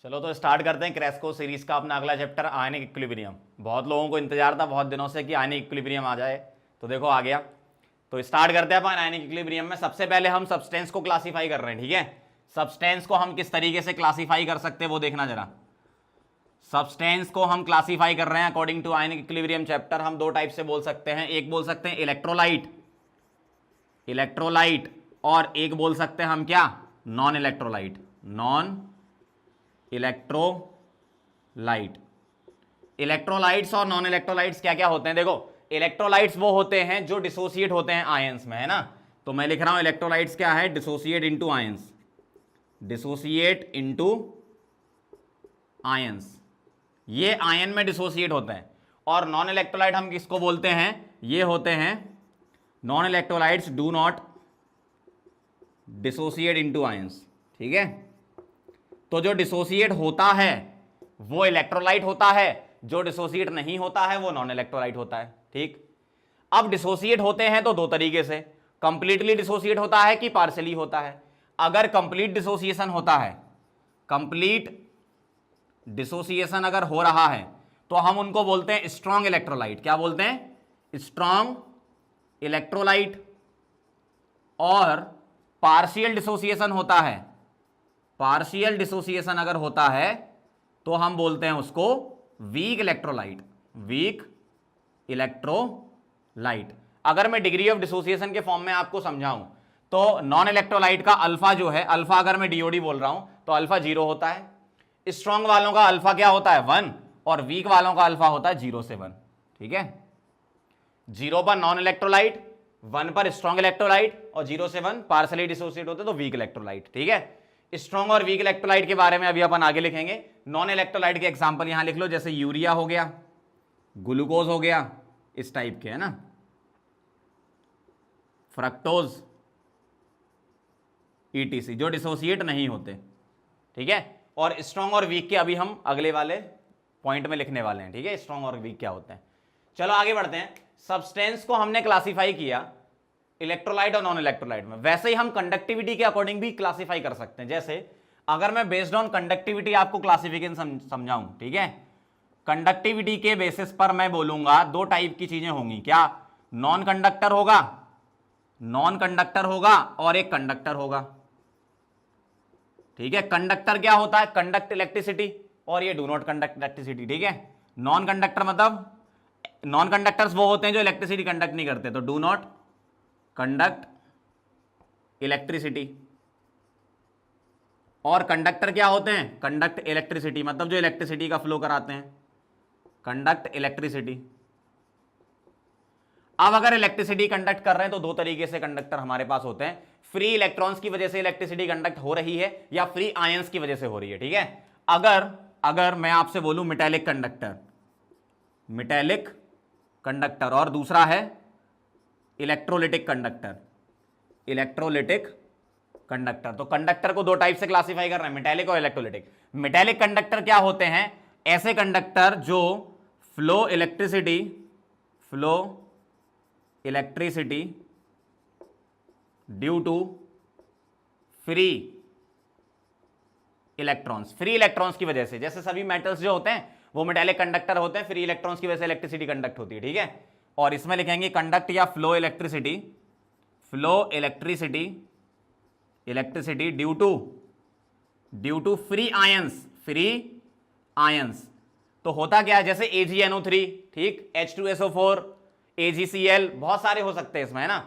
चलो तो स्टार्ट करते हैं क्रैश कोर्स सीरीज का अपना अगला चैप्टर आयनिक इक्विलिब्रियम। बहुत लोगों को इंतजार था बहुत दिनों से कि आयनिक इक्विलिब्रियम आ जाए, तो देखो आ गया। तो स्टार्ट करते हैं अपन आयनिक इक्विलिब्रियम में। सबसे पहले हम सब्सटेंस को क्लासीफाई कर रहे हैं, ठीक है। सब्सटेंस को हम किस तरीके से क्लासीफाई कर सकते हैं वो देखना जरा। सब्सटेंस को हम क्लासीफाई कर रहे हैं according to ionic equilibrium chapter. हम दो टाइप से बोल सकते हैं, एक बोल सकते हैं इलेक्ट्रोलाइट, इलेक्ट्रोलाइट, और एक बोल सकते हैं हम क्या, non electrolyte, non electrolyte. Electrolytes और नॉन इलेक्ट्रोलाइट्स क्या क्या होते हैं, देखो इलेक्ट्रोलाइट्स वो होते हैं जो डिसोसिएट होते हैं आयंस में, है ना। तो मैं लिख रहा हूं इलेक्ट्रोलाइट्स क्या है, dissociate into ions, dissociate into ions, ये आयन में डिसोसिएट होते हैं। और नॉन इलेक्ट्रोलाइट हम किसको बोलते हैं, ये होते हैं non electrolytes do not dissociate into ions, ठीक है। तो जो डिसोसिएट होता है वो इलेक्ट्रोलाइट होता है, जो डिसोसिएट नहीं होता है वो नॉन इलेक्ट्रोलाइट होता है, ठीक। अब डिसोसिएट होते हैं तो दो तरीके से, कंप्लीटली डिसोसिएट होता है कि पार्शियली होता है। अगर कंप्लीट डिसोसिएशन होता है, कंप्लीट डिसोसिएशन अगर हो रहा है तो हम उनको बोलते हैं स्ट्रॉन्ग इलेक्ट्रोलाइट। क्या बोलते हैं, स्ट्रॉन्ग इलेक्ट्रोलाइट। और पार्शियल डिसोसिएशन होता है, पार्शियल डिसोसिएशन अगर होता है तो हम बोलते हैं उसको वीक इलेक्ट्रोलाइट, वीक इलेक्ट्रोलाइट। अगर मैं डिग्री ऑफ डिसोसिएशन के फॉर्म में आपको समझाऊं तो नॉन इलेक्ट्रोलाइट का अल्फा जो है, अल्फा अगर मैं डीओडी बोल रहा हूं तो अल्फा 0 होता है। स्ट्रॉन्ग वालों का अल्फा क्या होता है 1, और वीक वालों का अल्फा होता है 0 से 1, ठीक है। 0 पर नॉन इलेक्ट्रोलाइट, 1 पर स्ट्रॉन्ग इलेक्ट्रोलाइट, और 0 से 1 पार्शियली डिसोसिएट होते तो वीक इलेक्ट्रोलाइट, ठीक है। स्ट्रॉन्ग और वीक इलेक्ट्रोलाइट के बारे में अभी अपन आगे लिखेंगे। नॉन इलेक्ट्रोलाइट के एग्जांपल यहां लिख लो, जैसे यूरिया हो गया, ग्लूकोज हो गया, इस टाइप के, है ना, फ्रक्टोज, ईटीसी, जो डिसोसिएट नहीं होते, ठीक है। और स्ट्रॉन्ग और वीक के अभी हम अगले वाले पॉइंट में लिखने वाले हैं, ठीक है, स्ट्रॉन्ग और वीक क्या होते हैं। चलो आगे बढ़ते हैं। सब्सटेंस को हमने क्लासीफाई किया इलेक्ट्रोलाइट और नॉन इलेक्ट्रोलाइट में, वैसे ही हम कंडक्टिविटी के अकॉर्डिंग भी क्लासीफाई कर सकते हैं। जैसे अगर मैं बेस्ड ऑन कंडक्टिविटी आपको क्लासिफिकेशन समझाऊं, ठीक है, कंडक्टिविटी के बेसिस पर मैं बोलूंगा दो टाइप की चीजें होंगी, क्या, नॉन कंडक्टर होगा, नॉन कंडक्टर होगा, और एक कंडक्टर होगा, ठीक है। कंडक्टर क्या होता है, कंडक्ट इलेक्ट्रिसिटी, और ये डू नॉट कंडक्ट इलेक्ट्रिसिटी, ठीक है। नॉन कंडक्टर मतलब नॉन कंडक्टर्स वो होते हैं जो इलेक्ट्रिसिटी कंडक्ट नहीं करते, तो डू नॉट कंडक्ट इलेक्ट्रिसिटी। और कंडक्टर क्या होते हैं, कंडक्ट इलेक्ट्रिसिटी, मतलब जो इलेक्ट्रिसिटी का फ्लो कराते हैं, कंडक्ट इलेक्ट्रिसिटी। अब अगर इलेक्ट्रिसिटी कंडक्ट कर रहे हैं तो दो तरीके से कंडक्टर हमारे पास होते हैं, फ्री इलेक्ट्रॉन्स की वजह से इलेक्ट्रिसिटी कंडक्ट हो रही है या फ्री आयंस की वजह से हो रही है, ठीक है। अगर मैं आपसे बोलूं मेटेलिक कंडक्टर, मेटेलिक कंडक्टर, और दूसरा है इलेक्ट्रोलिटिक कंडक्टर, इलेक्ट्रोलिटिक कंडक्टर, तो कंडक्टर को दो टाइप से क्लासिफाई कर रहे हैं, मेटेलिक और इलेक्ट्रोलिटिक। मेटेलिक कंडक्टर क्या होते हैं, ऐसे कंडक्टर जो flow electricity due to free electrons की वजह से, जैसे सभी मेटल्स जो होते हैं वो मेटेलिक कंडक्टर होते हैं, फ्री इलेक्ट्रॉन्स की वजह से इलेक्ट्रिसिटी कंडक्ट होती है, ठीक है। और इसमें लिखेंगे कंडक्ट या flow electricity due to free ions. तो होता क्या है, जैसे AgNO3, ठीक, H2SO4, AgCl, बहुत सारे हो सकते हैं इसमें, है ना।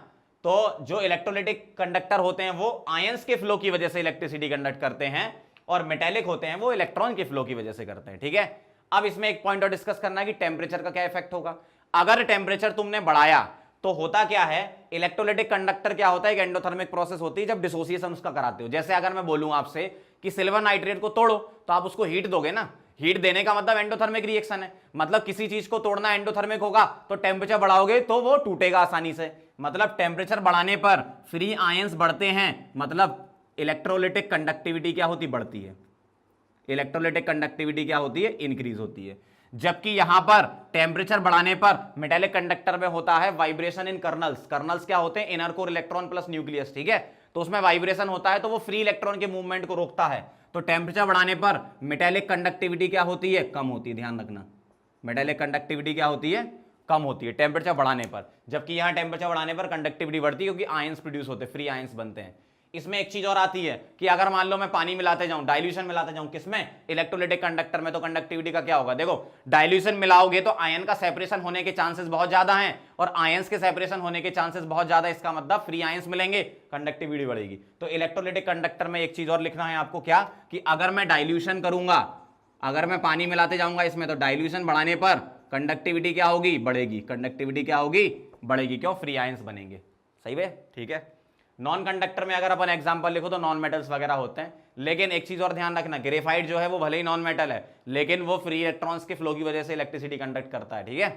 तो जो इलेक्ट्रोलिटिक कंडक्टर होते हैं वो आयंस के फ्लो की वजह से इलेक्ट्रिसिटी कंडक्ट करते हैं, और मेटेलिक होते हैं वो इलेक्ट्रॉन के फ्लो की वजह से करते हैं, ठीक है। अब इसमें एक पॉइंट और डिस्कस करना है कि टेम्परेचर का क्या इफेक्ट होगा। अगर टेम्परेचर तुमने बढ़ाया तो होता क्या है, इलेक्ट्रोलिटिक कंडक्टर क्या होता है, एक एंडोथर्मिक प्रोसेस होती है जब डिसोसिएशन उसका कराते हो। जैसे अगर मैं बोलूं आपसे कि सिल्वर नाइट्रेट को तोड़ो तो आप उसको हीट दोगे ना, हीट देने का मतलब एंडोथर्मिक रिएक्शन है, मतलब किसी चीज को तोड़ना एंडोथर्मिक होगा, तो टेम्परेचर बढ़ाओगे तो वो टूटेगा आसानी से, मतलब टेम्परेचर बढ़ाने पर फ्री आयंस बढ़ते हैं, मतलब इलेक्ट्रोलिटिक कंडक्टिविटी क्या होती, बढ़ती है, इलेक्ट्रोलिटिक कंडक्टिविटी क्या होती है, इंक्रीज होती है। जबकि यहां पर टेम्परेचर बढ़ाने पर मेटेलिक कंडक्टर में होता है वाइब्रेशन इन कर्नल्स। कर्नल्स क्या होते हैं, inner core electron plus nucleus, ठीक है। तो उसमें वाइब्रेशन होता है तो वो फ्री इलेक्ट्रॉन के मूवमेंट को रोकता है, तो टेम्परेचर बढ़ाने पर मेटेलिक कंडक्टिविटी क्या होती है, कम होती है, ध्यान रखना, मेटेलिक कंडक्टिविटी क्या होती है, कम होती है टेम्परेचर बढ़ाने पर, जबकि यहां टेम्परेचर बढ़ाने पर कंडक्टिविटी बढ़ती है, क्योंकि आयंस प्रोड्यूस होते हैं, फ्री आयंस बनते हैं। इसमें एक चीज और आती है कि अगर मान लो मैं पानी मिलाते जाऊं, डाइल्यूशन मिलाते जाऊं, किसमें, इलेक्ट्रोलाइटिक कंडक्टर में, तो कंडक्टिविटी का क्या होगा, देखो डाइल्यूशन मिलाओगे तो आयन का सेपरेशन होने के चांसेस बहुत ज्यादा हैं, और आयंस के सेपरेशन होने के चांसेस बहुत ज्यादा, इसका मतलब फ्री आयंस मिलेंगे, कंडक्टिविटी बढ़ेगी। तो इलेक्ट्रोलाइटिक कंडक्टर में एक चीज और लिखना है आपको, क्या, कि अगर मैं डाइल्यूशन करूंगा, अगर मैं पानी मिलाते जाऊंगा इसमें, तो डाइल्यूशन बढ़ाने पर कंडक्टिविटी क्या होगी, बढ़ेगी, कंडक्टिविटी क्या होगी, बढ़ेगी, क्यों, फ्री आयंस बनेंगे। सही है, ठीक है। नॉन कंडक्टर में अगर अपन एग्जांपल लिखो तो नॉन मेटल्स वगैरह होते हैं, लेकिन एक चीज और ध्यान रखना, ग्रेफाइट जो है वो भले ही नॉन मेटल है, लेकिन वो फ्री इलेक्ट्रॉन्स के फ्लो की वजह से इलेक्ट्रिसिटी कंडक्ट करता है, ठीक है।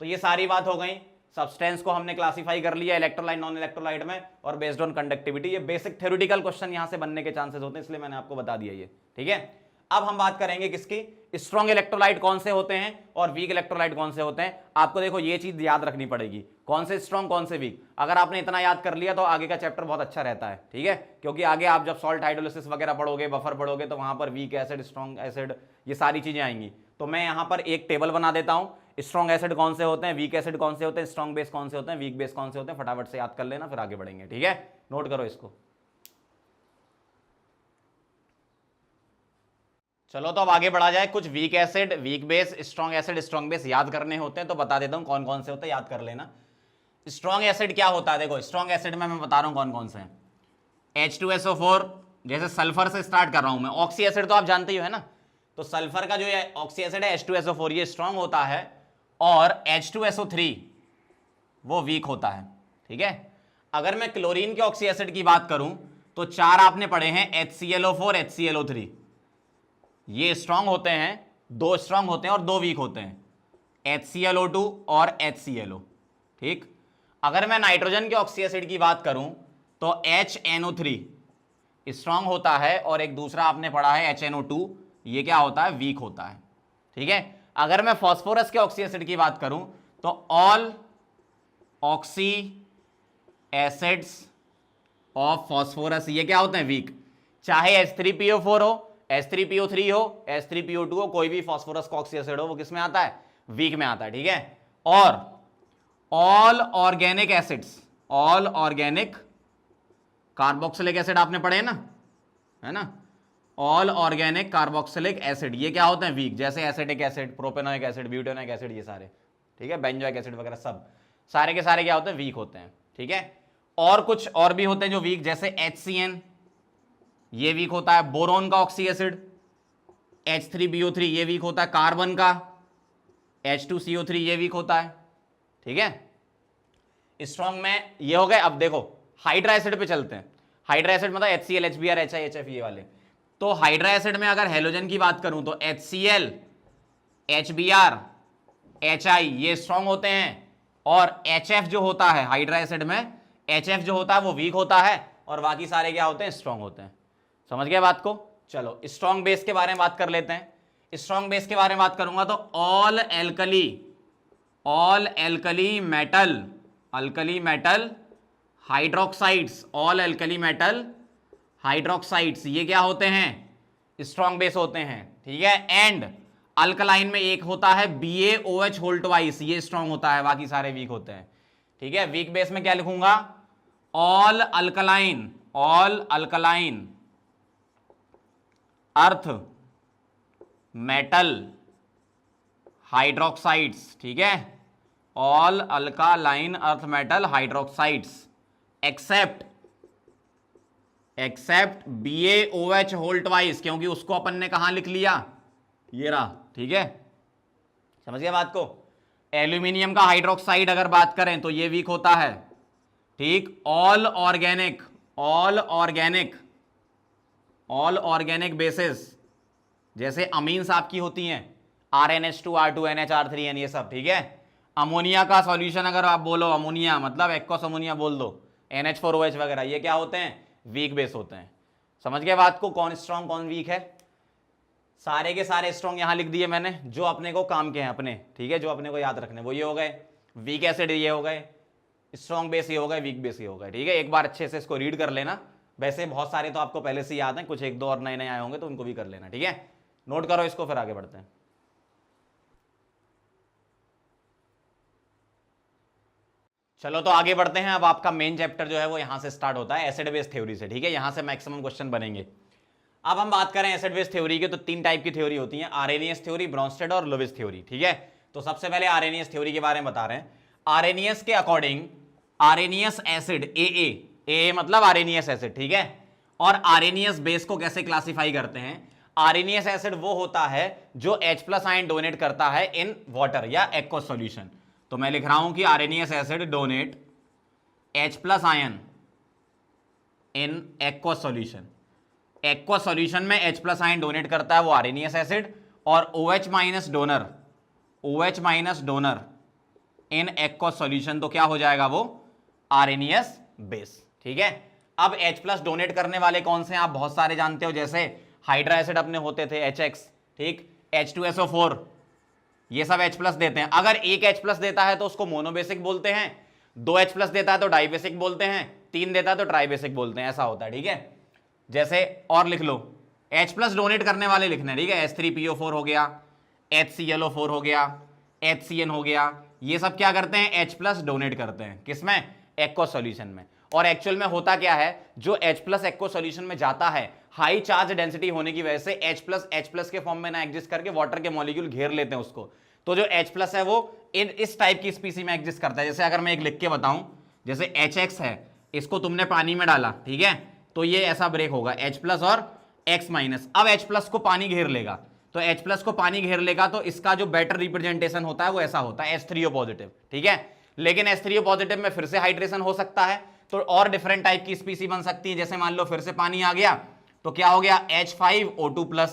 तो ये सारी बात हो गई, सब्सटेंस को हमने क्लासिफाई कर लिया इलेक्ट्रोलाइट नॉन इलेक्ट्रोलाइट में, और बेस्ड ऑन कंडक्टिविटी। ये बेसिक थ्योरेटिकल क्वेश्चन यहां से बनने के चांसेस होते हैं, इसलिए मैंने आपको बता दिया ये, ठीक है। अब हम बात करेंगे किसकी, स्ट्रॉन्ग इलेक्ट्रोलाइट कौन से होते हैं और वीक इलेक्ट्रोलाइट कौन से होते हैं। आपको देखो ये चीज याद रखनी पड़ेगी, कौन से स्ट्रॉन्ग कौन से वीक। अगर आपने इतना याद कर लिया तो आगे का चैप्टर बहुत अच्छा रहता है, ठीक है, क्योंकि आगे आप जब सॉल्ट हाइड्रोलिसिस वगैरह पढ़ोगे, बफर पढ़ोगे, तो वहां पर वीक एसिड, स्ट्रॉन्ग एसिड, ये सारी चीजें आएंगी। तो मैं यहां पर एक टेबल बना देता हूं, स्ट्रॉन्ग एसिड कौन से होते हैं, वीक एसिड कौन से होते हैं, स्ट्रॉन्ग बेस कौन से होते हैं, वीक बेस कौन से होते हैं, फटाफट से याद कर लेना, फिर आगे बढ़ेंगे, ठीक है। नोट करो इसको। चलो तो अब आगे बढ़ा जाए। कुछ weak acid, weak base, strong acid, strong base याद करने होते हैं, तो बता देता हूं कौन कौन से होते हैं, याद कर लेना। स्ट्रॉन्ग एसिड क्या होता है, देखो स्ट्रॉन्ग एसिड में मैं बता रहा हूं कौन कौन से हैं। H2SO4, जैसे सल्फर से स्टार्ट कर रहा हूं मैं। ऑक्सी एसिड तो आप जानते ही हो, है ना, तो सल्फर का जो ऑक्सी एसिड है H2SO4, ये स्ट्रॉन्ग होता है, और H2SO3 वो वीक होता है, ठीक है। अगर मैं क्लोरीन के ऑक्सी एसिड की बात करूं तो 4 आपने पढ़े हैं, HClO4, HClO3, ये स्ट्रांग होते हैं, 2 स्ट्रांग होते हैं और 2 वीक होते हैं, HClO2 और HClO, ठीक। अगर मैं नाइट्रोजन के ऑक्सी एसिड की बात करूं तो HNO3 स्ट्रांग होता है, और एक दूसरा आपने पढ़ा है HNO2, ये क्या होता है, वीक होता है, ठीक है। अगर मैं फास्फोरस के ऑक्सी एसिड की बात करूं तो all oxy acids of phosphorus, ये क्या होते हैं, वीक। चाहे H3PO4 हो, H3PO3 हो, H3PO2 हो, कोई भी फास्फोरस का ऑक्सी एसिड हो, वो किस में आता है, वीक में आता है, ठीक है। और all organic acids, all organic carboxylic acid आपने पढ़े हैं ना, है ना, ऑल ऑर्गेनिक कार्बोक्सिलिक एसिड, ये क्या होते हैं, वीक। जैसे acetic acid, propanoic acid, butanoic acid, ये सारे, ठीक है, बेंजोइक एसिड वगैरह, सब सारे के सारे क्या होते हैं, वीक होते हैं, ठीक है। और कुछ और भी होते हैं जो वीक, जैसे HCN, ये वीक होता है। बोरोन का ऑक्सी एसिड H3BO3, ये वीक होता है। कार्बन का H2CO3, ये वीक होता है, ठीक है। स्ट्रॉन्ग में ये हो गए। अब देखो हाइड्रा एसिड पे चलते हैं। हाइड्रा एसिड मतलब HCl, HBr, HI, HF, ये वाले। तो हाइड्रा एसिड में अगर हेलोजन की बात करूं तो HCl, HBr, HI, ये स्ट्रॉन्ग होते हैं, और HF जो होता है हाइड्रा एसिड में, HF जो होता है वो वीक होता है, और बाकी सारे क्या होते हैं, स्ट्रॉन्ग होते हैं। समझ गए बात को। चलो स्ट्रॉन्ग बेस के बारे में बात कर लेते हैं। स्ट्रॉन्ग बेस के बारे में बात करूंगा तो all alkali metal hydroxides, all alkali metal hydroxides, ये क्या होते हैं, स्ट्रॉन्ग बेस होते हैं, ठीक है। एंड अल्कलाइन में एक होता है BaOH होल ट्वाइस, ये स्ट्रॉन्ग होता है, बाकी सारे वीक होते हैं, ठीक है। वीक बेस में क्या लिखूंगा, all alkaline earth metal hydroxides, ठीक है, all alkaline earth metal hydroxides except BaOH whole twice, क्योंकि उसको अपन ने कहां लिख लिया, ये रहा, ठीक है। समझ गए बात को। एल्यूमिनियम का हाइड्रोक्साइड अगर बात करें तो ये वीक होता है, ठीक। ऑल ऑर्गेनिक बेसिस, जैसे अमीन्स आपकी होती हैं, RnH2, R2, NH, R3N, ये सब, ठीक है। अमोनिया का सॉल्यूशन अगर आप बोलो, अमोनिया मतलब एक्वस अमोनिया बोल दो, NH4OH वगैरह, ये क्या होते हैं, वीक बेस होते हैं। समझ गए बात को, कौन स्ट्रॉन्ग कौन वीक है। सारे के सारे स्ट्रॉन्ग यहां लिख दिए मैंने, जो अपने को काम के हैं अपने, ठीक है, जो अपने को याद रखने, वो ये हो गए। वीक एसिड ये हो गए, स्ट्रॉन्ग बेस ये हो गए, वीक बेस ये हो गए, ठीक है। एक बार अच्छे से इसको रीड कर लेना, वैसे बहुत सारे तो आपको पहले से याद हैं, कुछ एक दो और नए नए आए होंगे तो उनको भी कर लेना, ठीक है। नोट करो इसको, फिर आगे बढ़ते हैं। चलो तो आगे बढ़ते हैं। अब आपका मेन चैप्टर जो है वो यहां से स्टार्ट होता है एसिड बेस थ्योरी से, ठीक है। यहां से मैक्सिमम क्वेश्चन बनेंगे। अब हम बात करें एसिड बेस थ्योरी के, तो तीन टाइप की थ्योरी होती है, आर्रेनियस थ्योरी, ब्रोंस्टेड और लुईस थ्योरी, ठीक है। तो सबसे पहले आर्रेनियस थ्योरी के बारे में बता रहे हैं। आर्रेनियस के अकॉर्डिंग आर्रेनियस एसिड ए मतलब आर्रेनियस एसिड, ठीक है। और आर्रेनियस बेस को कैसे क्लासिफाई करते हैं? आर्रेनियस एसिड वो होता है जो H+ आयन डोनेट करता है इन वाटर या एक्वस सॉल्यूशन। तो मैं लिख रहा हूं कि Arrhenius acid donate H+ ion in aqueous solution. Aqueous solution में H+ आयन डोनेट करता है वो आर्रेनियस एसिड, और OH- donor in aqueous solution, तो क्या हो जाएगा वो? आर्रेनियस बेस, ठीक है। अब H+ डोनेट करने वाले कौन से हैं? आप बहुत सारे जानते हो, जैसे हाइड्रा एसिड अपने होते थे HX, ठीक, H2SO4, ये सब H+ देते हैं। अगर एक H+ देता है तो उसको मोनोबेसिक बोलते हैं, 2 H+ देता है तो डाइबेसिक बोलते हैं, 3 देता है तो ट्राइबेसिक बोलते हैं, ऐसा होता है, ठीक है। जैसे और लिख लो, H+ डोनेट करने वाले लिखने, ठीक है। H3PO4 हो गया, HClO4 हो गया, HCN हो गया, ये सब क्या करते हैं? H+ डोनेट करते हैं, किसमें? एक्वस सॉल्यूशन में। और एक्चुअल में होता क्या है, जो H+ एक्वस सॉल्यूशन में जाता है, हाई चार्ज डेंसिटी होने की वजह से H+ के फॉर्म में ना एग्जिस्ट करके वाटर के मॉलिक्यूल घेर लेते हैं उसको। तो जो H+ है वो इस टाइप की स्पीसी में एग्जिस्ट करता है। जैसे अगर मैं एक लिख के बताऊं, जैसे HX है, इसको तुमने पानी में डाला, ठीक है, तो ये ऐसा ब्रेक होगा, H+ और X-। अब H+ को पानी घेर लेगा, तो H+ को पानी घेर लेगा तो इसका जो बेटर रिप्रेजेंटेशन होता है वो ऐसा होता है, H3O+, ठीक है। लेकिन H3O+ में फिर से हाइड्रेशन हो सकता है, तो और डिफरेंट टाइप की स्पीसी बन सकती है। जैसे मान लो फिर से पानी आ गया तो क्या हो गया? H5O2+,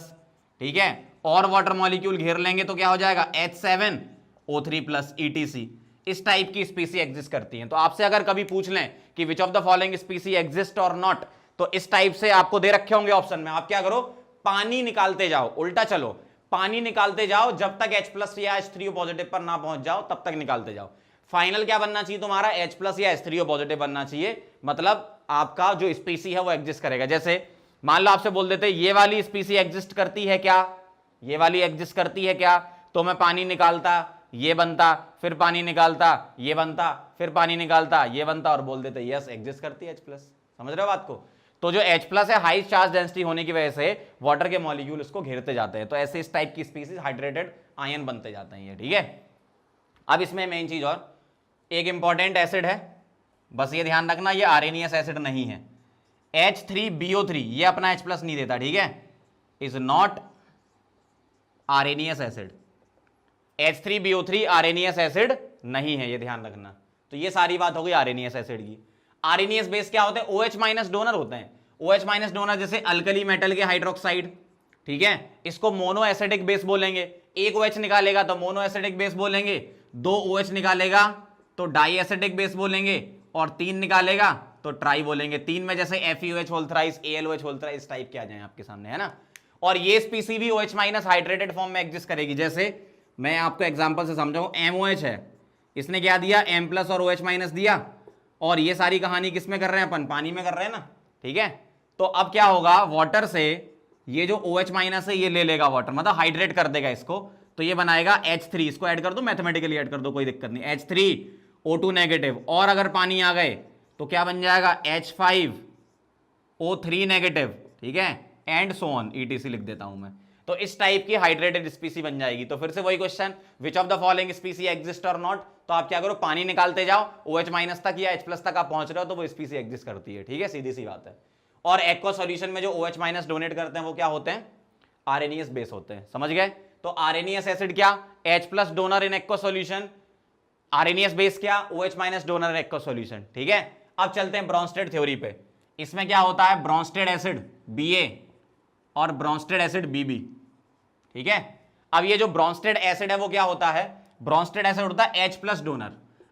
ठीक है, और वाटर मॉलिक्यूल घेर लेंगे तो क्या हो जाएगा? H7O3+, ETC। इस टाइप की स्पीसी एग्जिस्ट करती हैं। तो आपसे अगर कभी पूछ लें कि which of the following स्पीसी exist और नॉट, तो इस टाइप से आपको दे रखे होंगे ऑप्शन में, आप क्या करो? पानी निकालते जाओ, उल्टा चलो, पानी निकालते जाओ, जब तक H+ या H3O+ पर ना पहुंच जाओ तब तक निकालते जाओ। फाइनल क्या बनना चाहिए तुम्हारा? H+ या H3O+ बनना चाहिए, मतलब आपका जो स्पीसी है वो एग्जिस्ट करेगा। जैसे मान लो आपसे बोल देते ये वाली स्पीसी एग्जिस्ट करती है क्या, ये वाली एग्जिस्ट करती है क्या, तो मैं पानी निकालता, ये बनता, फिर पानी निकालता, ये बनता, फिर पानी निकालता, ये बनता, और बोल देते यस एग्जिस्ट करती है H+। समझ रहे हो बात को? तो जो H+ है, हाई चार्ज डेंसिटी होने की वजह से वाटर के मॉलिक्यूल उसको घेरते जाते हैं, तो ऐसे इस टाइप की स्पीसीज हाइड्रेटेड आयन बनते जाते हैं ये, ठीक है। अब इसमें मेन चीज और एक इंपॉर्टेंट एसिड है, बस ये ध्यान रखना, ये आर्रेनियस एसिड नहीं है। H3BO3 ये अपना H+ नहीं देता, ठीक है, is not Arrhenius acid. H3BO3 Arrhenius acid नहीं है, ये ध्यान रखना। तो ये सारी बात हो गई आर्रेनियस एसिड की। आर्रेनियस बेस क्या होते हैं? OH- डोनर होते हैं। OH- डोनर जैसे अल्कली मेटल के हाइड्रोक्साइड, ठीक है, इसको मोनो एसिडिक बेस बोलेंगे। एक OH निकालेगा तो मोनो एसिडिक बेस बोलेंगे, 2 OH निकालेगा तो डाई एसिडिक बेस बोलेंगे, और 3 निकालेगा तो ट्राई बोलेंगे। 3 में जैसे FeOH whole thrice, AlOH whole thrice, इस टाइप के आ जाए आपके सामने, है ना। और ये स्पीसी भी OH- हाइड्रेटेड फॉर्म में एग्जिस्ट करेगी। जैसे मैं आपको एग्जांपल से समझाऊं, MOH है, इसने क्या दिया? M+ और OH- दिया, और ये सारी कहानी किस में कर रहे हैं अपन? पानी में कर रहे हैं ना, ठीक है। तो अब क्या होगा? वाटर से ये जो OH- है ये ले लेगा वाटर, मतलब हाइड्रेट कर देगा इसको, तो ये बनाएगा H3। इसको ऐड कर दो, मैथमेटिकली ऐड कर दो, कोई दिक्कत नहीं, H3O2-, और अगर पानी आ गए तो क्या बन जाएगा? H5O3-, ठीक है, एंड सो ऑन, ETC लिख देता हूं मैं। तो इस टाइप की हाइड्रेटेड स्पीसी बन जाएगी। तो फिर से वही question, which of the following स्पीसी exist और नॉट, तो आप क्या करो? पानी निकालते जाओ, OH- तक या H+ तक आप पहुंच रहे हो तो वो स्पीसी एग्जिस्ट करती है, ठीक है, सीधी सी बात है। और एक्वा सॉल्यूशन में जो OH- डोनेट करते हैं वो क्या होते हैं? आर्रेनियस बेस होते हैं, समझ गए? तो आर्रेनियस एसिड क्या? H+ donor in aqua solution, Arrhenius base क्या? OH- donor in aqua solution, ठीक है। अब चलते हैं ब्रोंस्टेड थ्योरी पे। इसमें क्या होता है? ब्रोंस्टेड एसिड Ba और ब्रोंस्टेड एसिड Bb, ठीक है। अब ये जो ब्रोंस्टेड एसिड है वो क्या होता है? ब्रोंस्टेड एसिड होता है H+ डोनर।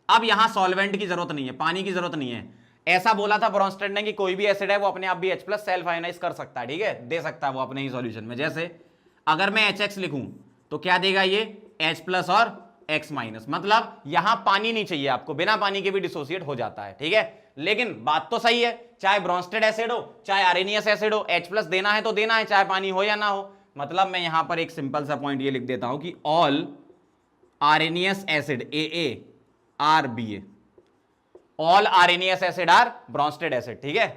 अब यहां सॉल्वेंट की जरूरत नहीं है, पानी की जरूरत नहीं है। ऐसा बोला था ब्रोंस्टेड ने कि कोई भी एसिड है वो अपने आप भी H+ सेल्फ आयोनाइज कर सकता है, ठीक है, दे सकता है वो अपने ही सॉल्यूशन में। जैसे अगर मैं HX लिखूं तो क्या देगा ये? H+ और X-, मतलब यहां पानी नहीं चाहिए आपको, बिना पानी के भी डिसोसिएट हो जाता है, ठीक है। लेकिन बात तो सही है, चाहे ब्रोंस्टेड एसिड हो चाहे आर्सेनियस एसिड हो, H+ देना है तो देना है, चाहे पानी हो या ना हो। मतलब मैं यहां पर एक सिंपल सा पॉइंट ये लिख देता हूं कि all Arrhenius acid AaRBa, all Arrhenius acid are Bronsted acid. ठीक है,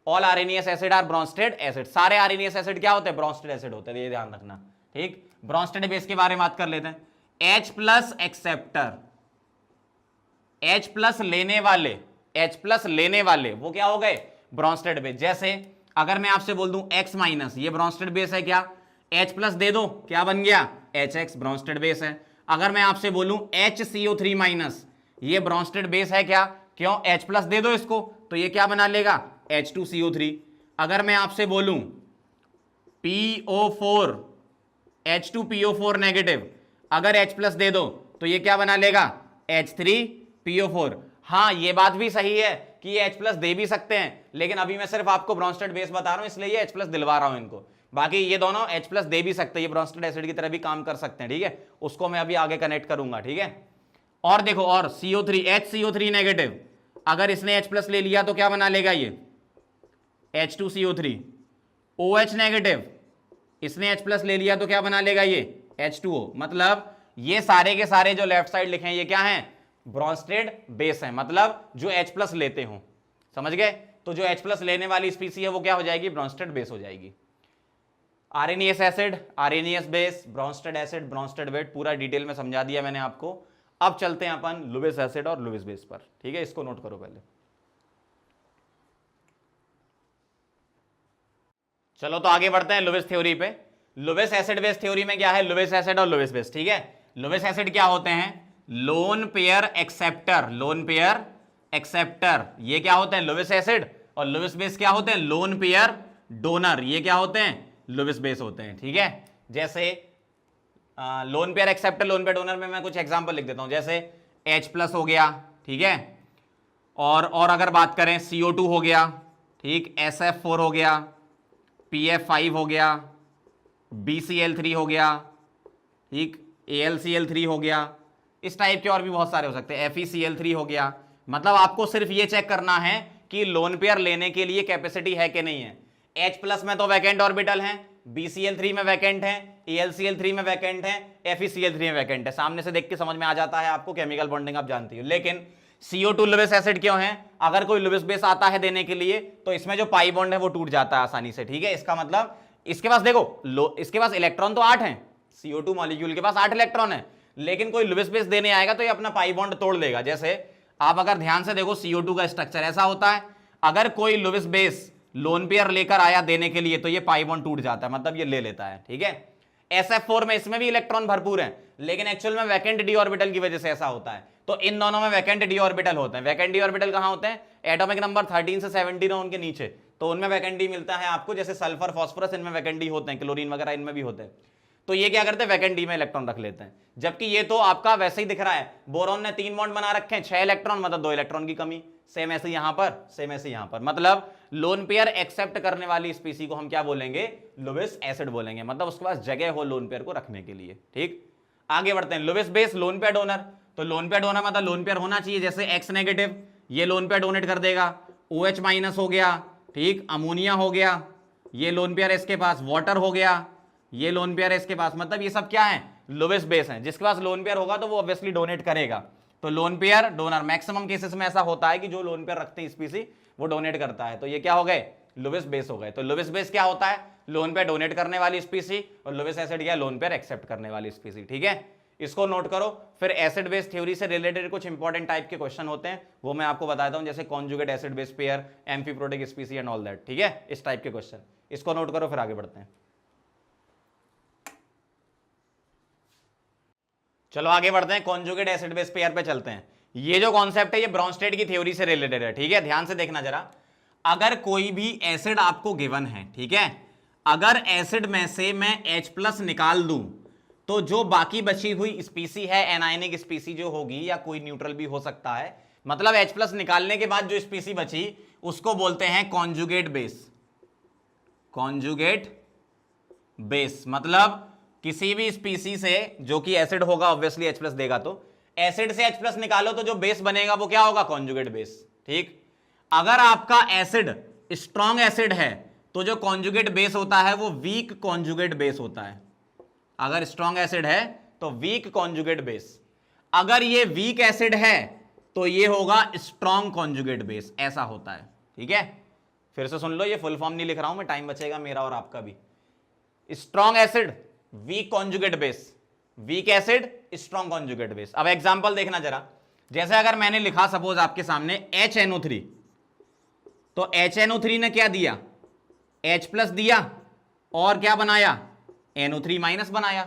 all Arrhenius acid are Bronsted acid. सारे आर्सेनियस एसिड क्या होते हैं? ब्रोंस्टेड एसिड होते हैं, ये ध्यान रखना। ठीक, ब्रोंस्टेड बेस के बारे में बात कर लेते हैं। H+ एक्सेप्टर, H+ लेने वाले, H+ लेने वाले वो क्या हो गए? Bronsted base. जैसे अगर मैं आपसे बोल दूं X-, ये ब्रोंस्टेड बेस है क्या? H+ दे दो, क्या बन गया? HX, ब्रोंस्टेड बेस है। अगर मैं आपसे बोलूं HCO3-, ये ब्रोंस्टेड बेस है क्या? क्यों? H+ दे दो इसको, तो ये क्या बना लेगा? H2CO3। अगर मैं आपसे बोलूं PO4, H2PO4 नेगेटिव, अगर H+ दे दो तो ये क्या बना लेगा? H3PO4। हाँ, ये बात भी सही है कि ये H+ दे भी सकते हैं, लेकिन अभी मैं सिर्फ आपको ब्रोंस्टेड बेस बता रहा हूं, इसलिए ये H+ दिलवा रहा हूं इनको। बाकी ये दोनों H+ दे भी सकते हैं, ये ब्रोंस्टेड एसिड की तरह भी काम कर सकते हैं। ठीक है, उसको मैं अभी आगे कनेक्ट करूंगा। ठीक है, और देखो, और CO3, HCO3 नेगेटिव, अगर इसने H+ ले लिया तो क्या बना लेगा? ये H2CO3। OH नेगेटिव, इसने H+ ले लिया तो क्या बना लेगा? ये H2O। मतलब ये सारे के सारे जो लेफ्ट साइड लिखे हैं ये क्या हैं? ब्रोंस्टेड बेस है, मतलब जो H+ लेते हो। समझ गए? तो जो H+ लेने वाली स्पीसी है वो क्या हो जाएगी? ब्रोंस्टेड बेस हो जाएगी। Arrhenius acid, Arrhenius base, Bronsted acid, Bronsted base, पूरा डिटेल में समझा दिया मैंने आपको। अब चलते हैं अपन लुईस एसिड और लुईस बेस पर। ठीक है, इसको नोट करो पहले। चलो तो आगे बढ़ते हैं लुईस थ्योरी पे। लुईस एसिड बेस थ्योरी में क्या है? लुईस एसिड और लुईस बेस। ठीक है, लुईस एसिड क्या होते हैं? Lone pair acceptor, lone pair acceptor, ये क्या होते हैं? Lewis acid. और लुईस बेस क्या होते हैं? लोन पेयर डोनर, ये क्या होते हैं? लुईस बेस होते हैं। ठीक है, जैसे loan pair acceptor, lone pair donor में मैं कुछ एग्जांपल लिख देता हूं, जैसे H+ हो गया। ठीक है, और अगर बात करें CO2 हो गया, ठीक, SF4 हो गया, PF5 हो गया, BCl3 हो गया, ठीक, AlCl3 हो गया, इस टाइप के और भी बहुत सारे हो सकते हैं, FeCl3 हो गया। मतलब आपको सिर्फ ये चेक करना है कि लोन पेयर लेने के लिए कैपेसिटी है कि नहीं है। H+ में तो वैकेंट ऑर्बिटल है, BCl3 में वैकेंट है, AlCl3 में वैकेंट है, FeCl3 में वैकेंट है। सामने से देख के समझ में आ जाता है आपको, केमिकल बॉन्डिंग आप जानती हो। लेकिन CO2 लुईस एसिड क्यों है? अगर कोई लुईस बेस आता है देने के लिए तो इसमें जो पाई बॉन्ड है वो टूट जाता है आसानी से। ठीक है, इसका मतलब इसके पास देखो, इसके पास इलेक्ट्रॉन तो 8 हैं, CO2 मॉलिक्यूल के पास 8 इलेक्ट्रॉन है, लेकिन कोई लुईस बेस देने आएगा तो ये अपना पाई बॉन्ड तोड़ देगा। जैसे आप अगर ध्यान से देखो, CO2 का स्ट्रक्चर ऐसा होता है, अगर कोई लुईस बेस लोन पेयर लेकर आया देने के लिए तो ये पाई बॉन्ड टूट जाता है, मतलब ये ले लेता है। ठीक है, SF4 में इसमें भी इलेक्ट्रॉन भरपूर है, लेकिन एक्चुअल में वैकेंट डी ऑर्बिटल की वजह से ऐसा होता है। तो इन दोनों में वैकेंट डी ऑर्बिटल होते हैं। वैकेंट डी ऑर्बिटल कहां होते हैं? एटॉमिक नंबर 13 से 17 हो उनके नीचे, तो उनमें वैकेंट डी मिलता है आपको। जैसे सल्फर, फास्फोरस, इनमें वैकेंट डी होते हैं, क्लोरीन वगैरह इनमें भी होते हैं। तो ये क्या करते हैं? वैकेंट डी में इलेक्ट्रॉन रख लेते हैं। जबकि ये तो आपका वैसे ही दिख रहा है, बोरॉन ने 3 बॉन्ड बना रखे हैं, 6 इलेक्ट्रॉन, मतलब 2 इलेक्ट्रॉन की कमी। सेम ऐसे यहां पर, सेम ऐसे यहां पर। मतलब लोन पेयर एक्सेप्ट करने वाली स्पीसी को हम क्या बोलेंगे? लुईस एसिड बोलेंगे। मतलब उसके पास जगह हो लोन पेयर को रखने के लिए। ठीक, आगे बढ़ते हैं। Lewis base, lone pair donor. तो लोन पेयर डोनर मतलब लोन पेयर होना चाहिए, जैसे X नेगेटिव, ये लोन पेयर डोनेट कर देगा। OH- हो गया, ठीक, अमोनिया हो गया, ये लोन पेयर इसके पास, वाटर हो गया, ये लोन पेयर इसके पास। मतलब ये सब क्या है? लुईस बेस है। जिसके पास लोन पेयर होगा तो वो ऑब्वियसली डोनेट करेगा। तो lone pair donor, maximum cases में ऐसा होता है कि जो लोन पेयर रखते हैं स्पीसी वो डोनेट करता है। तो ये क्या हो गए? लुईस बेस हो गए। तो लुईस बेस क्या होता है? लोन पेयर डोनेट करने वाली स्पीसी, और लुईस एसिड क्या? लोन पेयर एक्सेप्ट करने वाली स्पीसी। ठीक है, इसको नोट करो। फिर एसिड बेस थ्योरी से रिलेटेड कुछ इंपॉर्टेंट टाइप के क्वेश्चन होते हैं, वो मैं आपको बताता हूं, जैसे conjugate acid base pair, amphiprotic स्पीसी and all that. ठीक है, इस टाइप के क्वेश्चन, इसको नोट करो, फिर आगे बढ़ते हैं। चलो आगे बढ़ते हैं, कॉन्जुगेट एसिड बेस पेयर पे चलते हैं। ये जो कॉन्सेप्ट है ये ब्रॉन्स्टेड की थ्योरी से रिलेटेड है। ठीक है, ध्यान से देखना जरा। अगर कोई भी एसिड आपको गिवन है, ठीक है, अगर एसिड में से मैं H+ निकाल दूं तो जो बाकी बची हुई स्पीसी है, एनायनिक स्पीसी जो होगी, या कोई न्यूट्रल भी हो सकता है, मतलब H+ निकालने के बाद जो स्पीसी बची उसको बोलते हैं कॉन्जुगेट बेस। कॉन्जुगेट बेस मतलब किसी भी स्पीसी से जो कि एसिड होगा, ऑब्वियसली H+ देगा, तो एसिड से H+ निकालो तो जो बेस बनेगा वो क्या होगा? Conjugate base. ठीक, अगर आपका एसिड स्ट्रॉन्ग एसिड है तो जो कॉन्जुगेट बेस होता है वो वीक कॉन्जुगेट बेस होता है। अगर स्ट्रॉन्ग एसिड है तो वीक कॉन्जुगेट बेस, अगर ये वीक एसिड है तो ये होगा स्ट्रॉन्ग कॉन्जुगेट बेस, ऐसा होता है। ठीक है, फिर से सुन लो, ये फुल फॉर्म नहीं लिख रहा हूं मैं, टाइम बचेगा मेरा और आपका भी। Strong acid week conjugate base, week acid strong conjugate base. अब एग्जांपल देखना जरा, जैसे अगर मैंने लिखा सपोज आपके सामने HNO3, तो HNO3 ने क्या दिया, H प्लस दिया और क्या बनाया, NO3 माइनस बनाया।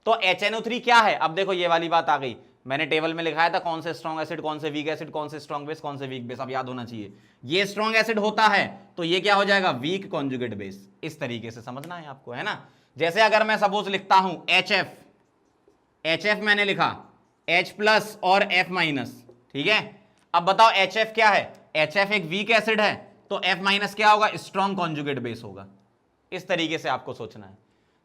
तो HNO3 क्या है, अब देखो ये वाली बात आ गई, मैंने टेबल में लिखाया था कौन से स्ट्रॉन्ग एसिड, कौन से वीक एसिड, कौन से स्ट्रॉन्ग बेस, कौन से वीक बेस, अब याद होना चाहिए। ये स्ट्रॉन्ग एसिड होता है तो ये क्या हो जाएगा, वीक कॉन्जुगेट बेस। इस तरीके से समझना है आपको, है ना। जैसे अगर मैं सपोज लिखता हूं HF मैंने लिखा H प्लस और F माइनस, ठीक है। अब बताओ HF क्या है, HF एक वीक एसिड है तो F माइनस क्या होगा, स्ट्रॉन्ग कॉन्जुगेट बेस होगा। इस तरीके से आपको सोचना है।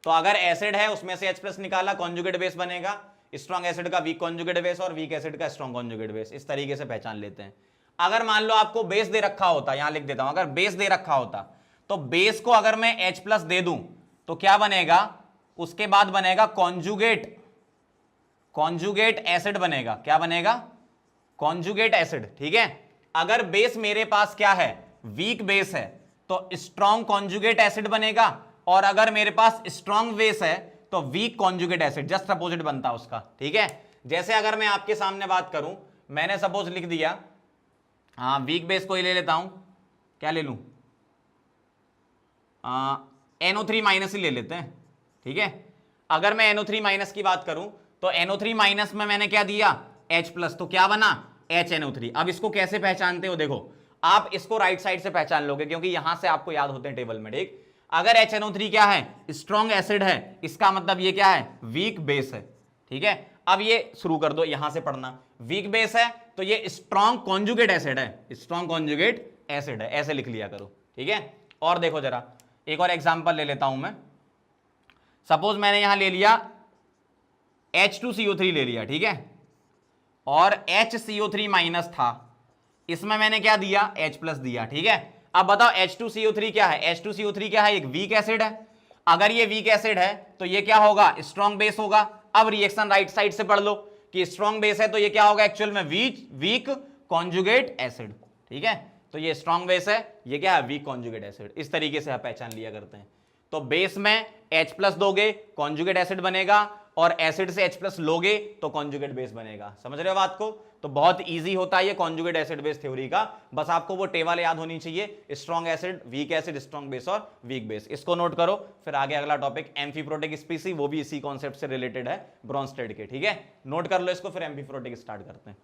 तो अगर एसिड है उसमें से H प्लस निकाला, कॉन्जुगेट बेस बनेगा, स्ट्रॉन्ग एसिड का वीक कॉन्जुगेट बेस और वीक एसिड का स्ट्रॉन्ग कॉन्जुगेट बेस। इस तरीके से पहचान लेते हैं। अगर मान लो आपको बेस दे रखा होता, यहां लिख देता हूं, अगर बेस दे रखा होता तो बेस को अगर मैं H प्लस दे दूं तो क्या बनेगा, उसके बाद बनेगा कॉन्जुगेट एसिड बनेगा। क्या बनेगा, कॉन्जुगेट एसिड। ठीक है, अगर बेस मेरे पास क्या है, वीक बेस है तो स्ट्रॉन्ग कॉन्जुगेट एसिड बनेगा, और अगर मेरे पास स्ट्रॉन्ग बेस है तो weak conjugate acid, just opposite बनता उसका। ठीक है, जैसे अगर मैं आपके सामने बात करूं, मैंने सपोज लिख दिया, हाँ वीक बेस को ही ले लेता हूं, क्या ले लूं, NO3 माइनस ही ले लेते हैं। ठीक है, अगर मैं NO3 माइनस की बात करूं तो NO3 माइनस में मैंने क्या दिया, H प्लस, तो क्या बना, HNO3। अब इसको कैसे पहचानते हो, देखो आप इसको राइट साइड से पहचान लोगे क्योंकि यहां से आपको याद होते हैं टेबल में। ठीक, अगर HNO3 क्या है, स्ट्रॉन्ग एसिड है, इसका मतलब ये क्या है, वीक बेस है। ठीक है, अब ये शुरू कर दो यहां से पढ़ना, वीक बेस है तो ये स्ट्रॉन्ग कॉन्जुगेट एसिड है, स्ट्रॉन्ग कॉन्जुगेट एसिड है, ऐसे लिख लिया करो। ठीक है, और देखो जरा एक और एग्जांपल ले लेता हूं मैं। सपोज मैंने यहां ले लिया H2CO3 ले लिया, ठीक है, और HCO3 माइनस था, इसमें मैंने क्या दिया, H प्लस दिया। ठीक है, अब बताओ H2CO3 क्या है, H2CO3 क्या है, एक वीक एसिड है। अगर ये वीक एसिड है तो ये क्या होगा, स्ट्रॉन्ग बेस होगा। अब रिएक्शन राइट साइड से पढ़ लो कि स्ट्रॉन्ग बेस है तो ये क्या होगा, एक्चुअल में वीक कॉन्जुगेट एसिड। ठीक है, तो ये स्ट्रॉन्ग बेस है, ये क्या है, वीक कॉन्जुगेट एसिड। इस तरीके से आप पहचान लिया करते हैं। तो बेस में H प्लस दोगे कॉन्जुगेट एसिड बनेगा, और एसिड से H प्लस लोगे तो कॉन्जुगेट बेस बनेगा। समझ रहे हो बात को। तो बहुत इजी होता है ये कॉन्जुगेट एसिड बेस थ्योरी का, बस आपको वो टेबल याद होनी चाहिए, strong acid, week acid, strong base और वीक बेस। इसको नोट करो, फिर आगे अगला टॉपिक एम्फीप्रोटिक स्पीसी, वो भी इसी कॉन्सेप्ट से रिलेटेड है, ब्रॉन्स्टेड के। ठीक है, नोट कर लो इसको, फिर एम्फीप्रोटिक स्टार्ट करते हैं।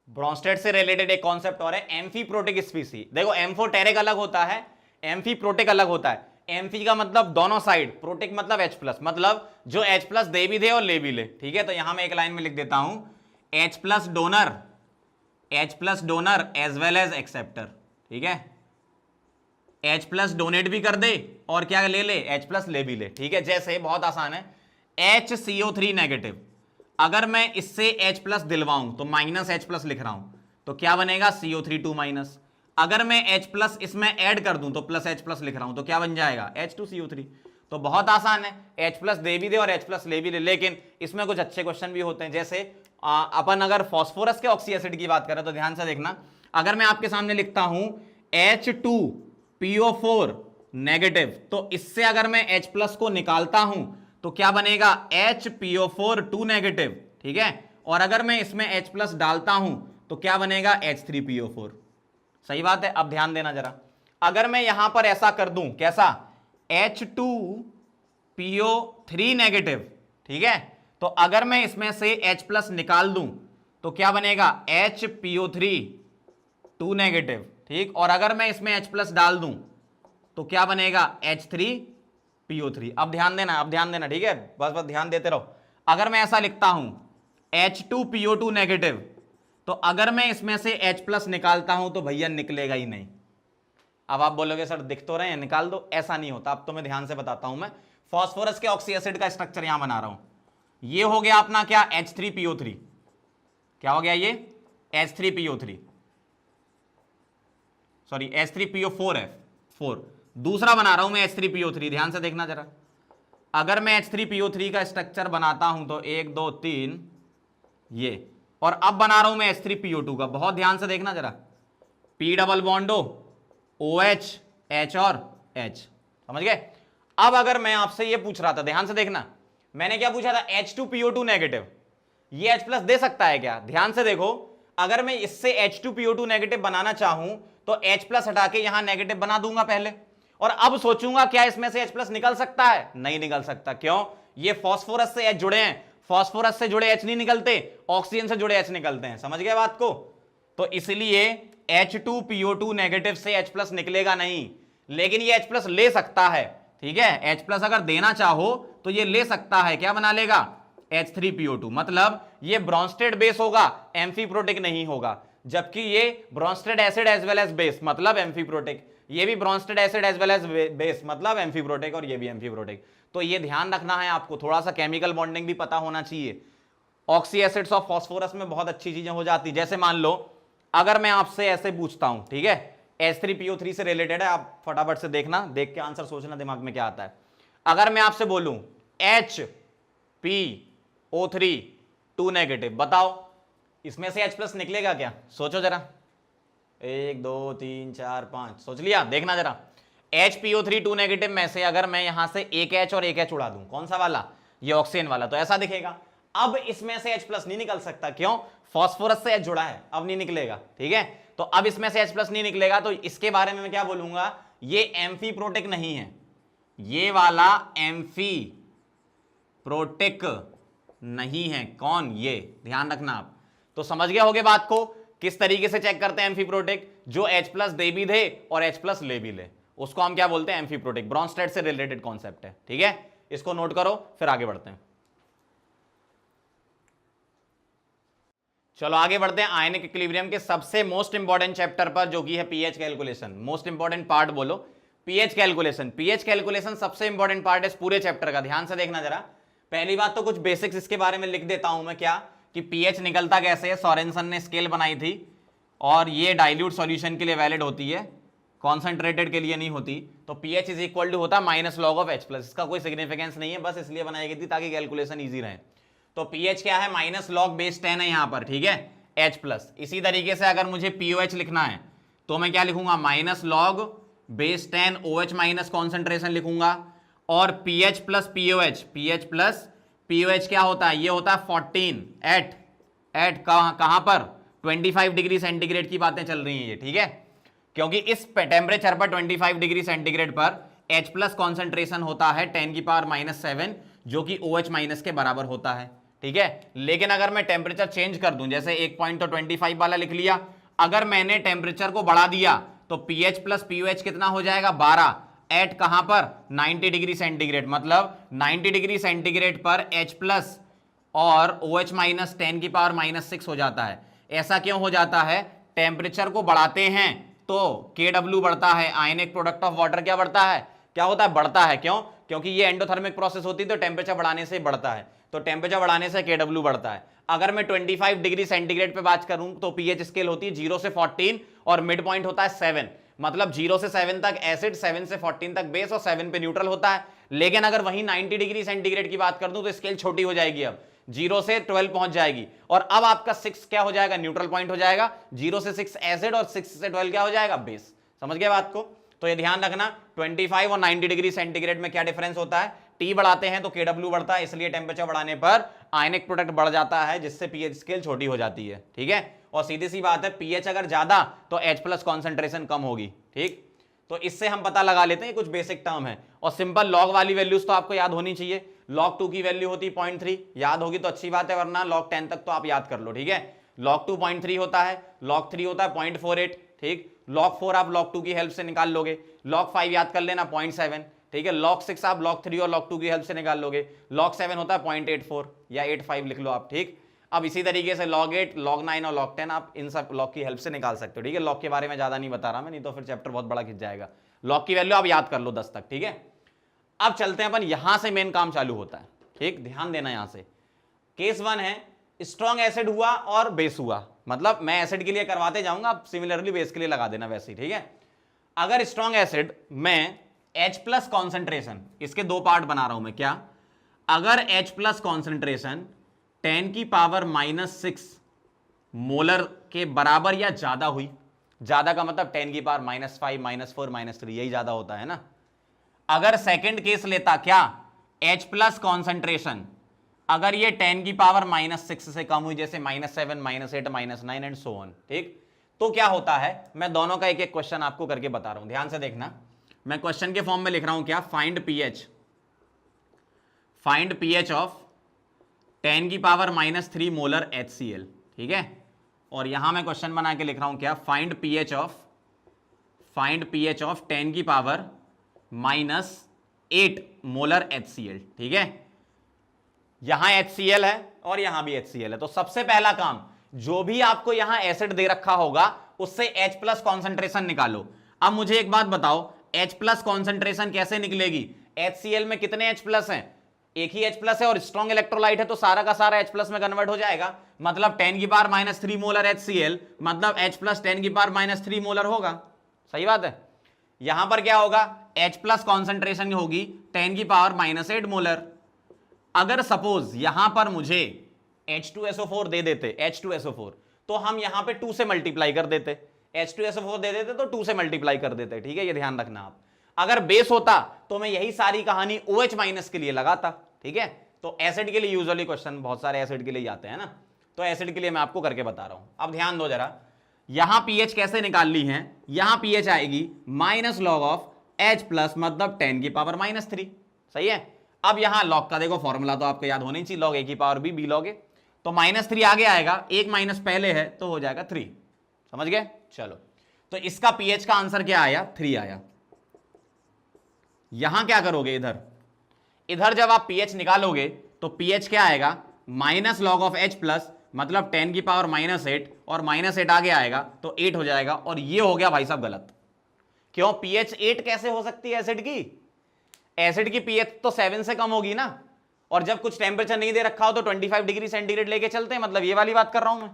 ब्रॉन्स्टेड से रिलेटेड एक कॉन्सेप्ट और है, एम्फीप्रोटिक स्पीसी। देखो एम्फोटेरिक अलग होता है, एम्फीप्रोटिक अलग होता है। एम्फी का मतलब दोनों साइड, प्रोटिक मतलब H प्लस, मतलब जो H प्लस दे भी दे और ले भी ले। ठीक है, तो यहां मैं एक लाइन में लिख देता हूं, H plus donor as well as acceptor. ठीक है, H प्लस डोनेट भी कर दे और क्या ले ले, H प्लस ले भी ले। ठीक है, जैसे बहुत आसान है, HCO3 नेगेटिव, अगर मैं इससे H प्लस दिलवाऊं तो माइनस H प्लस लिख रहा हूं, तो क्या बनेगा, CO3 2 माइनस। अगर मैं H प्लस इसमें ऐड कर दूं तो प्लस H प्लस लिख रहा हूं, तो क्या बन जाएगा, H2CO3। तो बहुत आसान है, H प्लस दे भी दे और H प्लस ले भी ले। लेकिन इसमें कुछ अच्छे क्वेश्चन भी होते हैं, जैसे अपन अगर फास्फोरस के ऑक्सी एसिड की बात करें तो ध्यान से देखना, अगर मैं आपके सामने लिखता हूं H2PO4 नेगेटिव, तो इससे अगर मैं H प्लस को निकालता हूं तो क्या बनेगा, HPO4 2 नेगेटिव। ठीक है, और अगर मैं इसमें H प्लस डालता हूं तो क्या बनेगा, H3PO4। सही बात है। अब ध्यान देना जरा, अगर मैं यहां पर ऐसा कर दूं, कैसा, H2PO3 नेगेटिव। ठीक है, तो अगर मैं इसमें से H प्लस निकाल दूं तो क्या बनेगा, HPO3 2 नेगेटिव। ठीक, और अगर मैं इसमें H प्लस डाल दूं तो क्या बनेगा, H3PO3। अब ध्यान देना, ठीक है, बस ध्यान देते रहो। अगर मैं ऐसा लिखता हूं H2PO2 नेगेटिव, तो अगर मैं इसमें से H प्लस निकालता हूं तो भैया निकलेगा ही नहीं। अब आप बोलोगे सर दिख तो रहे हैं, निकाल दो, ऐसा नहीं होता। अब तो मैं ध्यान से बताता हूं, मैं फास्फोरस के ऑक्सी एसिड का स्ट्रक्चर यहां बना रहा हूं। ये हो गया अपना क्या, H3PO3, क्या हो गया ये, H3PO3, सॉरी H3PO4 है 4। दूसरा बना रहा हूं मैं H3PO3, ध्यान से देखना जरा। अगर मैं H3PO3 का स्ट्रक्चर बनाता हूं तो 1 2 3 ये, और अब बना रहा हूं मैं H3PO2 का, बहुत ध्यान से देखना जरा। P डबल बॉन्ड हो, OH, H और H, समझ गए। अब अगर मैं आपसे ये पूछ रहा था, ध्यान से देखना, मैंने क्या पूछा था, H2PO2 नेगेटिव, ये H प्लस दे सकता है क्या? ध्यान से देखो, अगर मैं इससे H2PO2 नेगेटिव बनाना चाहूं तो H प्लस हटा के यहां नेगेटिव बना दूंगा पहले, और अब सोचूंगा क्या इसमें से H प्लस निकल सकता है? नहीं निकल सकता। क्यों? ये फास्फोरस से H जुड़े हैं, फास्फोरस से जुड़े H नहीं निकलते, ऑक्सीजन से जुड़े H निकलते हैं, समझ गए बात को। तो इसलिए H2PO2 नेगेटिव से H प्लस निकलेगा नहीं, लेकिन ये H प्लस ले सकता है, ठीक है। H प्लस अगर देना चाहो तो ये ले सकता है, क्या बना लेगा? H3PO2, मतलब ये ब्रॉन्स्टेड बेस होगा, एम्फीप्रोटिक नहीं होगा, जबकि ये Bronsted acid as well as base, मतलब एम्फीप्रोटिक, ये भी Bronsted acid as well as base, मतलब एम्फीप्रोटिक, और ये भी एम्फीप्रोटिक। तो ये ध्यान रखना है आपको, थोड़ा सा केमिकल बॉन्डिंग भी पता होना चाहिए। ऑक्सी एसिड्स ऑफ फास्फोरस में बहुत अच्छी चीजें हो जाती, जैसे मान लो अगर मैं आपसे ऐसे पूछता हूं, ठीक है, H3PO3 से रिलेटेड है, आप फटाफट से देखना, देख के आंसर सोचना दिमाग में क्या आता है। अगर मैं आपसे बोलूं HPO3 2 नेगेटिव, बताओ इसमें से H प्लस निकलेगा क्या? सोचो जरा, 1 2 3 4 5, सोच लिया? देखना जरा, HPO3 2 नेगेटिव में से अगर मैं यहां से एक H और एक H उड़ा दूं, कौन सा वाला? ये ऑक्सीजन वाला, तो ऐसा दिखेगा। अब इसमें से H प्लस नहीं निकल सकता, क्यों? फास्फोरस से H जुड़ा है, अब नहीं निकलेगा, ठीक है। तो अब इसमें से H प्लस नहीं निकलेगा, तो इसके बारे में मैं क्या बोलूंगा? ये एम्फीप्रोटिक नहीं है, ये वाला एम्फीप्रोटिक नहीं है। कौन? ये, ध्यान रखना आप। तो समझ गए होगे बात को, किस तरीके से चेक करते हैं एम्फीप्रोटिक? जो H प्लस दे भी दे और H प्लस ले भी ले, उसको हम क्या बोलते हैं? एम्फीप्रोटिक। ब्रॉन्स्टेड से रिलेटेड कॉन्सेप्ट है, ठीक है, इसको नोट करो, फिर आगे बढ़ते हैं। चलो आगे बढ़ते हैं आयनिक इक्विलिब्रियम के सबसे मोस्ट इंपॉर्टेंट चैप्टर पर, जो कि है pH calculation. Most important part बोलो, पीएच कैलकुलेशन। पीएच कैलकुलेशन सबसे इंपॉर्टेंट पार्ट है इस पूरे चैप्टर का, ध्यान से देखना जरा। पहली बात तो कुछ बेसिक्स इसके बारे में लिख देता हूं मैं, क्या कि पीएच निकलता कैसे है। सोरेनसन ने स्केल बनाई थी, और ये डाइल्यूट सॉल्यूशन के लिए वैलिड होती है, कॉन्सेंट्रेटेड के लिए नहीं होती। तो पीएच इज इक्वल टू होता minus log of H plus. इसका कोई सिग्निफिकेंस नहीं है, बस इसलिए बनाई गई थी ताकि कैलकुलेशन ईजी रहे। तो पीएच क्या है? माइनस लॉग बेस 10 है यहां पर, ठीक है, H प्लस। इसी तरीके से अगर मुझे POH लिखना है तो मैं क्या लिखूंगा? Minus log base 10 OH minus concentration लिखूंगा। और PH plus POH, PH plus POH क्या होता है? ये होता है 14 एट कहां पर? 25 डिग्री सेंटीग्रेड की बातें चल रही हैं ये, ठीक है, क्योंकि इस टेम्परेचर पर 25 डिग्री सेंटीग्रेड पर H प्लस कॉन्सेंट्रेशन होता है 10⁻⁷, जो कि OH माइनस के बराबर होता है, ठीक है। लेकिन अगर मैं टेम्परेचर चेंज कर दूं, जैसे एक पॉइंट तो 25 वाला लिख लिया, अगर मैंने टेम्परेचर को बढ़ा दिया तो PH प्लस POH कितना हो जाएगा? 12 एट कहां पर? 90 डिग्री सेंटीग्रेड, मतलब 90 डिग्री सेंटीग्रेड पर H प्लस और OH माइनस 10⁻⁻6 हो जाता है। ऐसा क्यों हो जाता है? टेम्परेचर को बढ़ाते हैं तो KW बढ़ता है, आयनिक प्रोडक्ट ऑफ वाटर क्या बढ़ता है? क्या होता है? बढ़ता है। क्यों? क्योंकि ये एंडोथर्मिक प्रोसेस होती है, तो टेम्परेचर बढ़ाने से बढ़ता है, तो टेम्परेचर बढ़ाने से KW बढ़ता है। अगर मैं 25 डिग्री सेंटीग्रेड पे बात करूं तो पीएच स्केल होती है 0 से 14 और मिड पॉइंट होता है 7, मतलब 0 से 7 तक एसिड, 7 से 14 तक बेस और 7 पे न्यूट्रल होता है। लेकिन अगर वही 90 डिग्री सेंटीग्रेड की बात कर दूं तो स्केल छोटी हो जाएगी, अब 0 से 12 पहुंच जाएगी, और अब आपका 6 क्या हो जाएगा? न्यूट्रल पॉइंट हो जाएगा। 0 से 6 एसिड और 6 से 12 क्या हो जाएगा? बेस। समझ गए बात को? तो ये ध्यान रखना, 25 और 90 डिग्री सेंटीग्रेड में क्या डिफरेंस होता है? T बढ़ाते हैं तो KW बढ़ता है, इसलिए टेम्परेचर बढ़ाने पर आयनिक प्रोडक्ट बढ़ जाता है, जिससे पीएच स्केल छोटी हो जाती है, ठीक है। और सीधी सी बात है, पीएच अगर ज्यादा तो H प्लस कॉन्सेंट्रेशन कम होगी, ठीक। तो इससे हम पता लगा लेते हैं, कुछ बेसिक टर्म है। और सिंपल लॉग वाली वैल्यूज तो आपको याद होनी चाहिए। log 2 की वैल्यू होती 0.3, याद होगी तो अच्छी बात है, वरना log 10 तक तो आप याद कर लो, ठीक है। log 2 0.3 होता है, log 3 होता है 0.48, ठीक। log 4 आप log 2 की हेल्प से निकाल लोगे, log 5 याद कर लेना 0.7, ठीक है। log 6 आप log 3 और log 2 की हेल्प से निकाल लोगे, log 7 होता है 0.84 या 85 लिख लो आप, ठीक। अब इसी तरीके से log 8, log 9 और log 10 आप इन सब log की हेल्प से निकाल सकते हो, ठीक है। log के बारे में ज्यादा नहीं बता रहा मैं, नहीं तो फिर चैप्टर बहुत बड़ा खिंच जाएगा। log की वैल्यू आप याद कर लो 10 तक, ठीक है। अब चलते हैं अपन, यहां से मेन काम चालू होता है, ठीक, ध्यान देना। यहां से केस 1 है, स्ट्रॉन्ग एसिड हुआ और बेस हुआ, मतलब मैं एसिड के लिए करवाते जाऊंगा, आप सिमिलरली बेस के लिए लगा देना वैसे ही, ठीक है। अगर स्ट्रॉन्ग एसिड में H प्लस कॉन्सेंट्रेशन, इसके दो पार्ट बना रहा हूं मैं, क्या, अगर H प्लस कॉन्सेंट्रेशन 10 की पावर -6 मोलर के बराबर या ज्यादा हुई, ज्यादा का मतलब 10 की पावर -5 -4 -3, यही ज्यादा होता है ना। अगर सेकंड केस लेता क्या, H प्लस कॉन्सेंट्रेशन अगर ये 10 की पावर -6 से कम हुई, जैसे -7 -8 -9 एंड सो ऑन, ठीक, तो क्या होता है, मैं दोनों का एक एक क्वेश्चन आपको करके बता रहा हूं, ध्यान से देखना। मैं क्वेश्चन के फॉर्म में लिख रहा हूं क्या, फाइंड पीएच ऑफ 10 की पावर -3 मोलर HCl, ठीक है। और यहां मैं क्वेश्चन बना के लिख रहा हूं क्या, फाइंड पीएच ऑफ 10 की पावर -8 मोलर HCl, ठीक है। यहां HCl है और यहां भी HCl है, तो सबसे पहला काम, जो भी आपको यहां एसिड दे रखा होगा उससे H प्लस कॉन्सेंट्रेशन निकालो। अब मुझे एक बात बताओ, H प्लस कॉन्सेंट्रेशन कैसे निकलेगी, HCl में कितने H प्लस हैं, एक ही H प्लस है और स्ट्रॉन्ग इलेक्ट्रोलाइट है, तो सारा का सारा H प्लस में कन्वर्ट हो जाएगा, मतलब 10 की पावर -3 मोलर HCl मतलब H प्लस 10 की पावर -3 मोलर होगा, सही बात है। यहां पर क्या होगा, H प्लस कॉन्सेंट्रेशन होगी 10 की पावर -8 मोलर। अगर सपोज यहां पर मुझे H2SO4 दे देते, H2SO4, तो हम यहां पे 2 से मल्टीप्लाई कर देते, H2SO4 दे देते तो 2 से मल्टीप्लाई कर देते, ठीक है, ये ध्यान रखना आप। अगर बेस होता तो मैं यही सारी कहानी OH माइनस के लिए लगाता, ठीक है। तो एसिड के लिए यूजुअली क्वेश्चन बहुत सारे एसिड के लिए जाते हैं ना, तो एसिड के लिए मैं आपको करके बता रहा हूं। अब ध्यान दो जरा, यहां पीएच कैसे निकाल ली है, यहां पीएच आएगी -log ऑफ H प्लस मतलब 10 की पावर -3, सही है। अब यहां लॉग का देखो फॉर्मूला तो आपको याद होना ही चाहिए, log A की पावर B log A, तो -3 आगे आएगा, एक माइनस पहले है तो हो जाएगा 3, समझ गए। चलो, तो इसका पीएच का आंसर क्या आया, 3 आया। यहां क्या करोगे, इधर जब आप पीएच निकालोगे तो पीएच क्या आएगा, -log ऑफ H प्लस मतलब 10 की पावर -8 और -8 आगे आएगा तो 8 हो जाएगा, और ये हो गया भाई साहब गलत। क्यों, पीएच 8 कैसे हो सकती है एसिड की, एसिड की पीएच तो 7 से कम होगी ना, और जब कुछ टेम्परेचर नहीं दे रखा हो तो 25 डिग्री सेंटीग्रेड लेके चलते हैं, मतलब ये वाली बात कर रहा हूं मैं।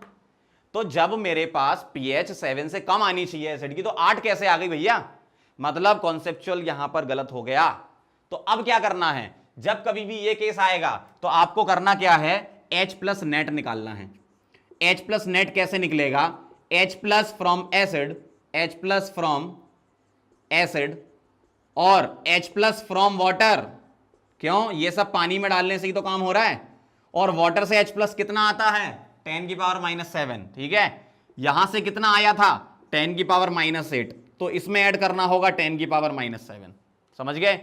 तो जब मेरे पास पीएच 7 से कम आनी चाहिए एसिड की, तो 8 कैसे आ गई भैया, मतलब कॉन्सेप्चुअल यहां पर गलत हो गया। तो अब क्या करना है, जब कभी भी ये केस आएगा तो आपको करना क्या है, H प्लस नेट निकालना है। H प्लस नेट कैसे निकलेगा, H plus from acid, H plus from acid और H प्लस फ्रॉम वाटर, क्यों, ये सब पानी में डालने से ही तो काम हो रहा है, और वाटर से H प्लस कितना आता है, 10 की पावर -7, ठीक है। यहां से कितना आया था, 10 की पावर -8, तो इसमें ऐड करना होगा 10 की पावर -7, समझ गए।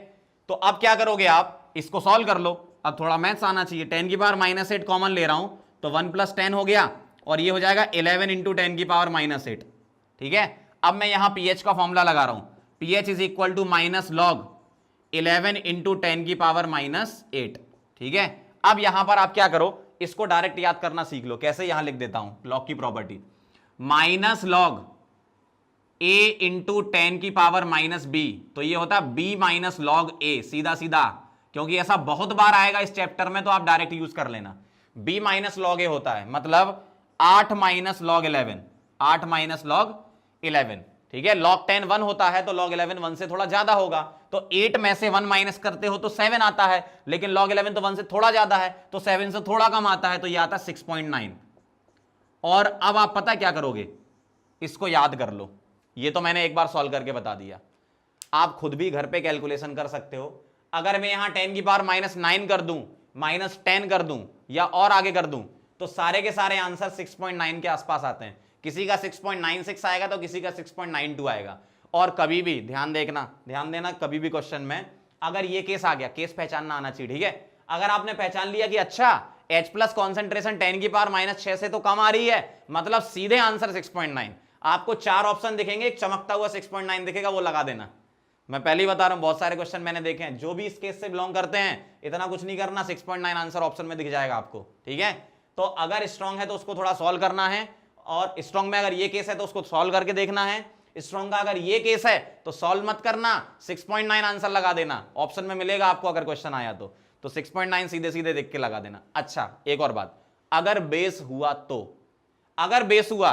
तो अब क्या करोगे आप, इसको सॉल्व कर लो, अब थोड़ा मैथ्स आना चाहिए। 10 की पावर -8 कॉमन ले रहा हूं तो 1 + 10 हो गया, और ये हो जाएगा 11 × 10 की पावर -8, ठीक है। अब मैं यहां पीएच का फॉर्मूला लगा रहा हूं, pH is equal to -log 11 × 10 की पावर -8, ठीक है। अब यहां पर आप क्या करो, इसको डायरेक्ट याद करना सीख लो, कैसे यहां लिख देता हूं, लॉग की प्रॉपर्टी, -log A × 10 की पावर -b, तो ये होता है b - log A, सीधा सीधा, क्योंकि ऐसा बहुत बार आएगा इस चैप्टर में, तो आप डायरेक्ट यूज कर लेना। b - log A होता है मतलब 8 - log 11, 8 - log 11, ठीक है। log 10 1 होता है तो log 11 1 से थोड़ा ज्यादा होगा, तो 8 में से 1 माइनस करते हो तो 7 आता है, लेकिन log 11 तो 1 से थोड़ा ज्यादा है तो 7 से थोड़ा कम आता है, तो ये आता है 6.9। और अब आप पता क्या करोगे, इसको याद कर लो, ये तो मैंने एक बार सॉल्व करके बता दिया, आप खुद भी घर पे कैलकुलेशन कर सकते हो। अगर मैं यहां 10 की पावर -9 कर दूं, -10 कर दूं या और आगे कर दूं, तो सारे के सारे आंसर 6.9 के आसपास आते हैं। किसी का 6.96 आएगा तो किसी का 6.92 आएगा। और कभी भी ध्यान देना, कभी भी क्वेश्चन में अगर ये केस आ गया, केस पहचानना आना चाहिए, ठीक है। अगर आपने पहचान लिया कि अच्छा H प्लस कॉन्सेंट्रेशन 10 की पावर -6 से तो कम आ रही है, मतलब सीधे आंसर 6.9, आपको 4 ऑप्शन दिखेंगे, एक चमकता हुआ 6.9 दिखेगा, वो लगा देना। मैं पहले ही बता रहा हूं, बहुत सारे क्वेश्चन मैंने देखे हैं, जो भी इस केस से बिलोंग करते हैं, इतना कुछ नहीं करना, 6.9 आंसर ऑप्शन में दिख जाएगा आपको, ठीक है। तो अगर स्ट्रॉन्ग है तो उसको थोड़ा सॉल्व करना है, और स्ट्रॉन्ग में अगर ये केस है तो उसको सॉल्व करके देखना है। स्ट्रॉन्ग का अगर ये केस है तो सॉल्व मत करना, 6.9 आंसर लगा देना, ऑप्शन में मिलेगा आपको अगर क्वेश्चन आया तो 6.9 सीधे सीधे देख के लगा देना। अच्छा, एक और बात, अगर बेस हुआ तो अगर बेस हुआ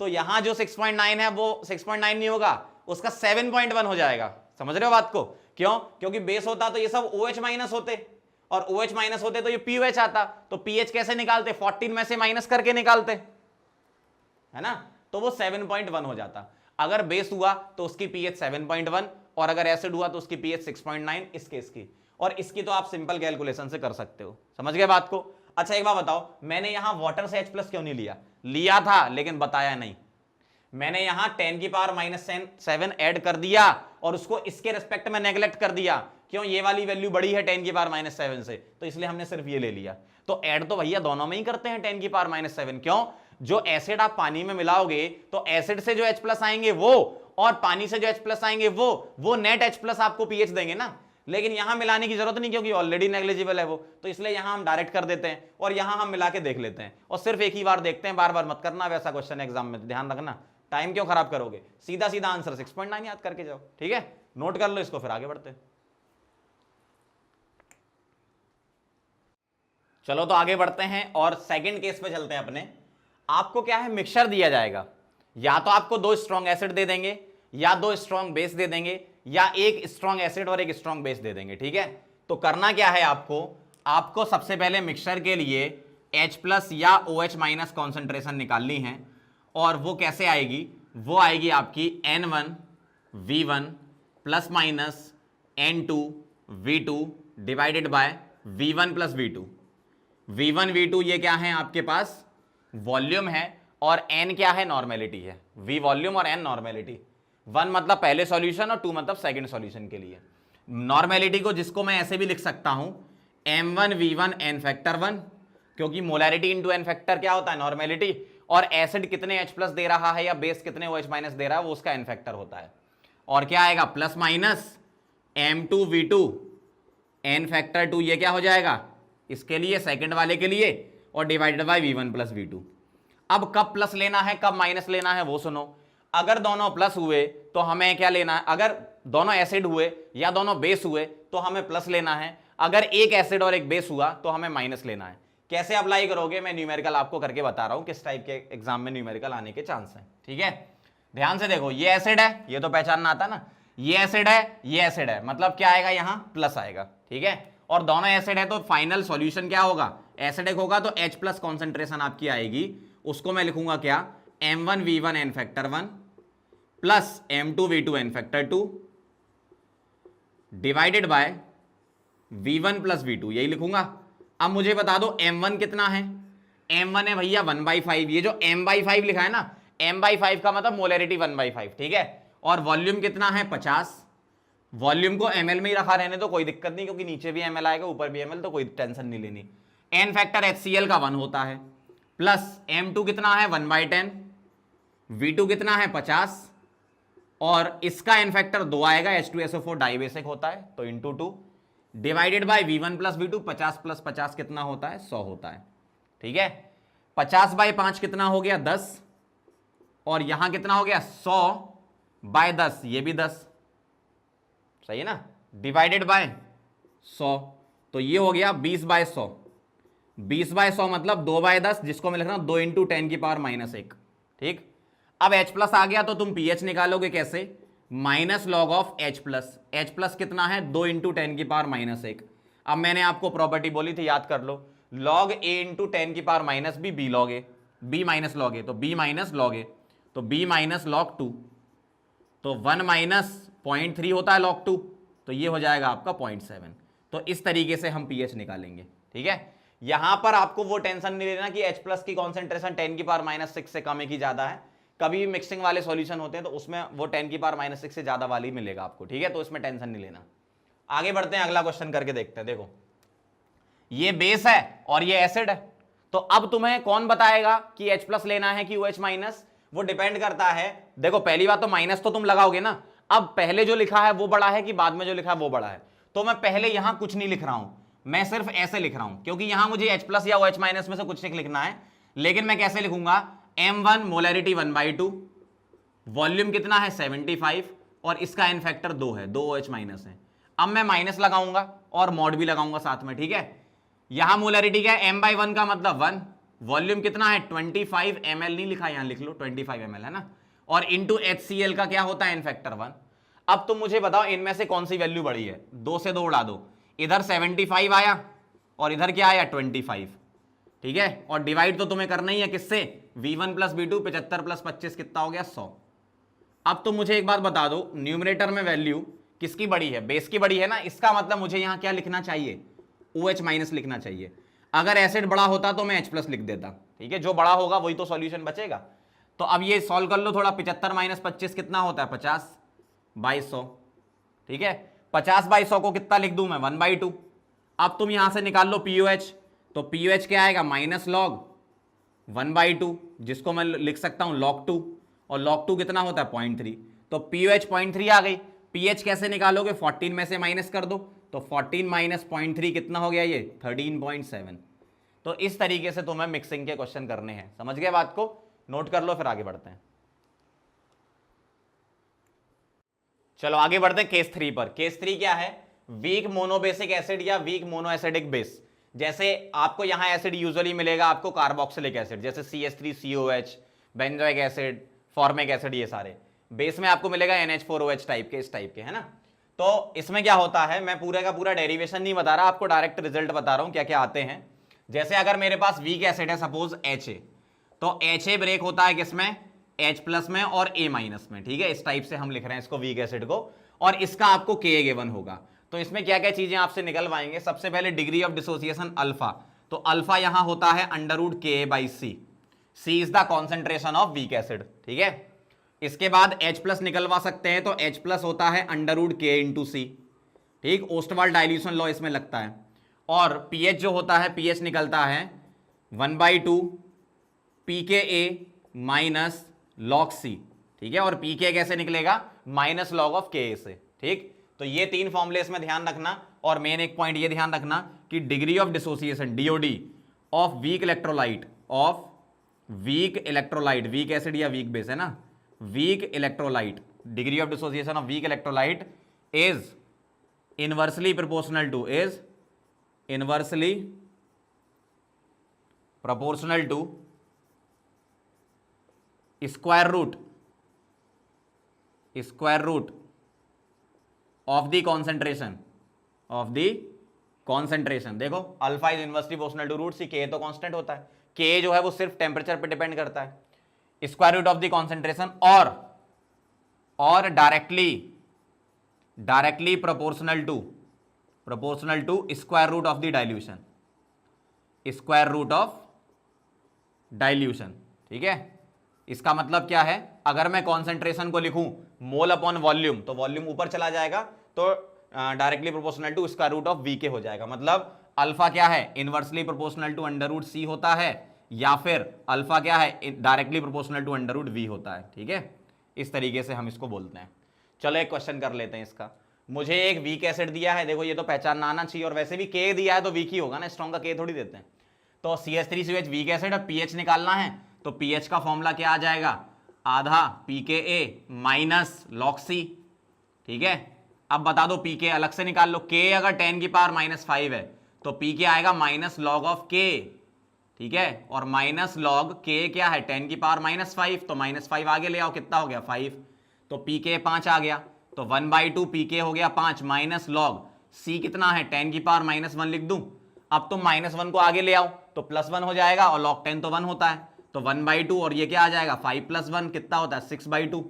तो यहां जो 6.9 है वो 6.9 नहीं होगा, उसका 7.1 हो जाएगा। समझ रहे हो बात को? क्यों? क्योंकि बेस होता तो ये सब OH माइनस होते, और OH माइनस होते तो ये POH आता। तो PH कैसे निकालते? 14 में से माइनस करके निकालते, है ना? तो वो 7.1 हो जाता। अगर बेस हुआ तो उसकी pH 7.1, और अगर एसिड हुआ तो उसकी pH 6.9 इस केस की। और इसकी तो आप सिंपल कैलकुलेशन से कर सकते हो। समझ गए बात को? अच्छा एक बात बताओ, मैंने यहां वाटर से H+ क्यों नहीं लिया? लिया था लेकिन बताया नहीं। मैंने यहां 10⁻⁷ ऐड कर दिया और उसको इसके रिस्पेक्ट में नेग्लेक्ट कर दिया। क्यों? ये वाली वैल्यू बड़ी है 10⁻⁷ से, तो इसलिए हमने सिर्फ ये ले लिया। तो ऐड तो भैया दोनों में ही करते हैं 10⁻⁷। क्यों? जो एसिड आप पानी में मिलाओगे तो एसिड से जो H+ आएंगे वो, और पानी से जो H+ आएंगे वो नेट H+ आपको pH देंगे ना। लेकिन यहां मिलाने की जरूरत नहीं, क्योंकि ऑलरेडी नेग्लिजिबल है वो, तो इसलिए यहां हम डायरेक्ट कर देते हैं और यहां हम मिला के देख लेते हैं, और सिर्फ एक ही बार देखते हैं, बार बार मत करना। वैसा क्वेश्चन एग्जाम में ध्यान रखना, टाइम क्यों खराब करोगे? सीधा सीधा आंसर 6.9 याद करके जाओ, ठीक है? नोट कर लो इसको, फिर आगे बढ़ते हैं। चलो तो आगे बढ़ते हैं और सेकंड केस पे चलते हैं अपने। आपको क्या है, मिक्सचर दिया जाएगा, या तो आपको 2 स्ट्रॉन्ग एसिड दे देंगे, या 2 स्ट्रॉन्ग बेस दे देंगे, या 1 स्ट्रॉन्ग एसिड और 1 स्ट्रॉन्ग बेस दे देंगे, ठीक है? तो करना क्या है आपको सबसे पहले मिक्सचर के लिए H+ या OH माइनस कॉन्सेंट्रेशन निकालनी है। और वो कैसे आएगी? वो आएगी आपकी N1V1 plus minus N2V2 divided by V1 plus V2। V1 V2 ये क्या है आपके पास? वॉल्यूम है, और N क्या है? नॉर्मेलिटी है। V वॉल्यूम और N नॉर्मेलिटी। 1 मतलब पहले सॉल्यूशन और 2 मतलब सेकंड सॉल्यूशन के लिए। नॉर्मेलिटी को जिसको मैं ऐसे भी लिख सकता हूं M1V1 N फैक्टर 1, क्योंकि मोलैरिटी इंटू N फैक्टर क्या होता है? नॉर्मेलिटी। और एसिड कितने H+ दे रहा है या बेस कितने OH माइनस दे रहा है वो उसका N फैक्टर होता है। और क्या आएगा? Plus minus M2V2 N factor 2, ये क्या हो जाएगा इसके लिए, सेकंड वाले के लिए, और divided by V1 plus V2। अब कब प्लस लेना है कब माइनस लेना है वो सुनो। अगर दोनों प्लस हुए तो हमें क्या लेना है? अगर दोनों एसिड हुए या दोनों बेस हुए तो हमें प्लस लेना है। अगर एक एसिड और एक बेस हुआ तो हमें माइनस लेना है। कैसे अप्लाई करोगे? मैं न्यूमेरिकल आपको करके बता रहा हूं, किस टाइप के एग्जाम में न्यूमेरिकल आने के चांस हैं, ठीक है? ध्यान से देखो, ये एसिड है, ये तो पहचानना आता ना, ये एसिड है, ये एसिड है, मतलब क्या आएगा? यहां प्लस आएगा, ठीक है? और दोनों एसिड है तो फाइनल सॉल्यूशन क्या होगा? एसिडिक होगा तो H+ कॉन्सेंट्रेशन आपकी आएगी, उसको मैं लिखूंगा क्या? M1V1 N factor 1 plus M2V2 N factor 2 divided by V1 plus V2, यही लिखूंगा। अब मुझे बता दो M1 कितना है? M1 है भैया 1/5। ये जो M/5 लिखा है ना, M/5 का मतलब मोलैरिटी 1/5, ठीक है? और वॉल्यूम कितना है? 50। वॉल्यूम को ml में ही रखा रहने तो कोई दिक्कत नहीं, क्योंकि नीचे भी ml आएगा ऊपर भी ml, तो कोई टेंशन नहीं लेनी। N फैक्टर HCl का 1 होता है, प्लस M2 कितना है? 1/10। V2 कितना है? 50। और इसका N फैक्टर 2 आएगा, H2SO4 डाइबेसिक होता है, तो into 2 divided by V1 plus V2। 50 plus 50 कितना होता है? 100 होता है, ठीक है? 50/5 कितना हो गया? 10। और यहां कितना हो गया? 100/10, ये भी 10, सही है ना? डिवाइडेड बाय 100, तो ये हो गया 20/100। 20/100 मतलब 2/10, जिसको मैं लिख रहा हूं 2 × 10⁻⁻1, ठीक? अब H+ आ गया तो तुम pH निकालोगे कैसे? Minus log of H+। कितना है? 2 × 10⁻⁻1। अब मैंने आपको प्रॉपर्टी बोली थी, याद कर लो, log A × 10⁻⁻B B log A, B minus log A, तो B माइनस log A, तो B माइनस log 2, तो 1 माइनस 0.3 होता है log 2, तो ये हो जाएगा आपका 0.7। तो इस तरीके से हम pH निकालेंगे, ठीक है? यहां पर आपको वो टेंशन नहीं लेना कि H+ की कॉन्सेंट्रेशन 10⁻�6 से कम है कि ज्यादा है। कभी भी मिक्सिंग वाले सॉल्यूशन होते हैं तो उसमें वो 10⁻�6 से ज्यादा वाली मिलेगा आपको, ठीक है? तो इसमें टेंशन नहीं लेना। आगे बढ़ते हैं, अगला क्वेश्चन करके देखते हैं। देखो, ये बेस है और ये एसिड है, तो अब तुम्हें कौन बताएगा कि H+ लेना है कि OH माइनस? वो डिपेंड करता है। देखो, पहली बात तो माइनस तो तुम लगाओगे ना। अब पहले जो लिखा है वो बड़ा है कि बाद में जो लिखा है वो बड़ा है? तो मैं पहले यहां कुछ नहीं लिख रहा हूं, मैं सिर्फ ऐसे लिख रहा हूं, क्योंकि यहां मुझे H+ या OH माइनस में से कुछ एक लिखना है। लेकिन मैं कैसे लिखूंगा? M1 मोलैरिटी 1/2, वॉल्यूम कितना है? 75, और इसका N फैक्टर 2 है, 2 OH माइनस है। अब मैं माइनस लगाऊंगा और मॉड भी लगाऊंगा साथ में, ठीक है? यहां मोलैरिटी क्या है? M/1 का मतलब 1, वॉल्यूम कितना है 25 ml, नहीं लिखा यहां, लिख लो 25 ml है ना, और इंटू HCl का क्या होता है n फैक्टर 1। अब तुम मुझे बताओ इनमें से कौन सी वैल्यू बड़ी है, 2 से 2 उड़ा दो, इधर 75 आया और इधर क्या आया 25, ठीक है, और डिवाइड तो तुम्हें करना ही है किससे, V1 प्लस V2, 75 प्लस 25 कितना हो गया 100। अब तो मुझे एक बात बता दो, न्यूमरेटर में वैल्यू किसकी बड़ी है, बेस की बड़ी है ना, इसका मतलब मुझे यहां क्या लिखना चाहिए, OH माइनस लिखना चाहिए। अगर एसिड बड़ा होता तो मैं H प्लस लिख देता, ठीक है, जो बड़ा होगा वही तो सॉल्यूशन बचेगा। तो अब ये सॉल्व कर लो थोड़ा, 75 माइनस 25 कितना होता है 50/100, ठीक है, 50/100 को कितना लिख दूं मैं 1/2। अब तुम यहां से निकाल लो POH, तो POH क्या आएगा माइनस लॉग 1/2, जिसको मैं लिख सकता हूं log 2, और log 2 कितना होता है 0.3, तो POH 0.3 आ गई। pH कैसे निकालोगे, 14 में से माइनस कर दो, तो 14 माइनस 0.3 कितना हो गया ये 13.7। तो इस तरीके से तुम्हें मिक्सिंग के क्वेश्चन करने हैं, समझ गए बात को, नोट कर लो, फिर आगे बढ़ते हैं। चलो आगे बढ़ते हैं केस 3 पर। केस 3 क्या है, वीक मोनोबेसिक एसिड या वीक मोनोएसिडिक बेस। जैसे आपको यहां एसिड यूजुअली मिलेगा आपको कार्बोक्सिलिक एसिड, जैसे CH3COH, benzoic acid, formic acid, ये सारे बेस में आपको मिलेगा NH4OH टाइप के, इस टाइप के, है ना। तो इसमें क्या होता है, मैं पूरे का पूरा डेरिवेशन नहीं बता रहा, आपको डायरेक्ट रिजल्ट बता रहा हूं क्या क्या आते हैं। जैसे अगर मेरे पास वीक एसिड है सपोज HA, तो HA ब्रेक होता है किसमें, H प्लस में और A माइनस में, ठीक है, इस टाइप से हम लिख रहे हैं इसको वीक एसिड को, और इसका आपको Ka गिवन होगा। तो इसमें क्या क्या चीजें आपसे निकलवाएंगे, सबसे पहले डिग्री ऑफ डिसोसिएशन अल्फा, तो अल्फा यहां होता है √Ka/C, C is the concentration of weak acid, ठीक है। इसके बाद H प्लस निकलवा सकते हैं, तो H प्लस होता है √K/C, ठीक, ओस्टवाल्ड डाइल्यूशन लॉ इसमें लगता है। और pH जो होता है, pH निकलता है 1/2 pKa माइनस log C, ठीक है, और pK कैसे निकलेगा माइनस log ऑफ Ka से, ठीक। तो ये 3 फॉर्मूले इसमें ध्यान रखना, और मेन एक पॉइंट ये ध्यान रखना कि degree of dissociation DOD of weak electrolyte, weak acid या वीक बेस है ना, weak electrolyte, degree of dissociation of weak electrolyte is inversely proportional to square root of the concentration. देखो alpha is inversely proportional to √C, Ka तो constant होता है, Ka जो है वो सिर्फ टेम्परेचर पे डिपेंड करता है, square root of the concentration, और directly proportional to square root of the dilution, ठीक है। इसका मतलब क्या है, अगर मैं कॉन्सेंट्रेशन को लिखूं मोल अपॉन वॉल्यूम, तो वॉल्यूम ऊपर चला जाएगा, तो directly proportional to square root of Vk हो जाएगा। मतलब अल्फा क्या है, इनवर्सली प्रोपोर्शनल टू √C होता है, या फिर अल्फा क्या है, डायरेक्टली प्रोपोर्शनल टू √V होता है, ठीक है। इस तरीके से हम इसको बोलते हैं। चलो एक क्वेश्चन कर लेते हैं इसका। मुझे एक वीक एसिड दिया है, देखो ये तो पहचानना आना चाहिए, और वैसे भी K दिया है तो वीक ही होगा ना, स्ट्रॉन्ग का K थोड़ी देते हैं। तो CH3COH वीक एसिड, और pH निकालना है, तो pH का फॉर्मूला क्या आ जाएगा, आधा pKa माइनस log C, ठीक है। अब बता दो pK अलग से निकाल लो, K अगर 10⁻⁵ है तो pK आएगा माइनस log ऑफ K, ठीक है, और माइनस log K क्या है 10⁻⁵, तो -5 आगे ले आओ, कितना हो गया 5, तो pK 5 आ गया, तो 1/2 pK हो गया 5, माइनस log C कितना है 10⁻⁻1 लिख दूं। अब तुम -1 को आगे ले आओ तो +1 हो जाएगा, और log 10 तो 1 होता है, तो 1/2, और ये क्या आ जाएगा 5 + 1 कितना होता है 6/2,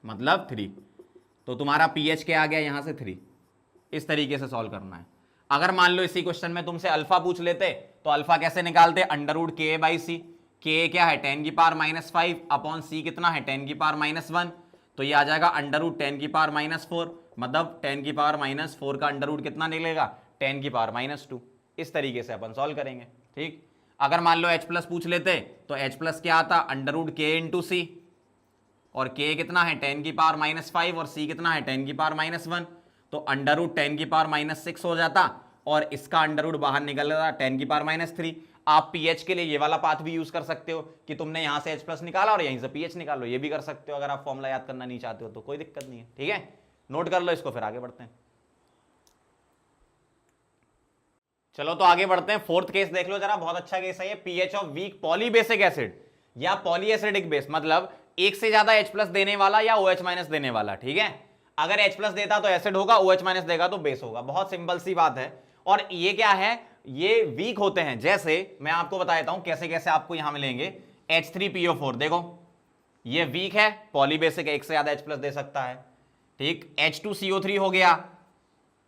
मतलब 3। तो तुम्हारा pH क्या आ गया यहां से 3। इस तरीके से सॉल्व करना है। अगर मान लो इसी क्वेश्चन में तुमसे अल्फा पूछ लेते, तो अल्फा कैसे निकालते, √Ka/C, K क्या है 10⁻⁵ अपॉन C कितना है 10⁻⁻1, तो ये आ जाएगा √10⁻⁴, मतलब 10⁻⁻4 का अंडर कितना निकलेगा 10⁻⁻2। इस तरीके से अपन सॉल्व करेंगे, ठीक। अगर मान लो H प्लस पूछ लेते, तो H प्लस क्या आता √K/C, और K कितना है 10⁻⁵ और C कितना है 10⁻⁻1, तो √10⁻⁻6 हो जाता, और इसका अंडर बाहर निकल जाता 10⁻⁻3। आप pH के लिए ये वाला पाथ भी यूज कर सकते हो कि तुमने यहां से H प्लस निकाला और यहीं से pH निकालो, ये भी कर सकते हो। अगर आप फॉर्मूला याद करना नहीं चाहते हो तो कोई दिक्कत नहीं है, ठीक है, नोट कर लो इसको, फिर आगे बढ़ते हैं। चलो तो आगे बढ़ते हैं, फोर्थ केस देख लो जरा, बहुत अच्छा केस है ये, pH of weak polybasic acid या पॉलीएसिडिक बेस, मतलब एक से ज्यादा H+ देने वाला या OH- देने वाला, ठीक है। अगर H+ देता तो एसिड होगा, OH- देगा तो बेस होगा, बहुत सिंपल सी बात है। और ये क्या है, ये वीक होते हैं, जैसे मैं आपको बताता हूं कैसे कैसे आपको यहां मिलेंगे। H3PO4 देखो, ये वीक है, पॉलीबेसिक, एक से ज्यादा H+ दे सकता है, ठीक। H2CO3 हो गया,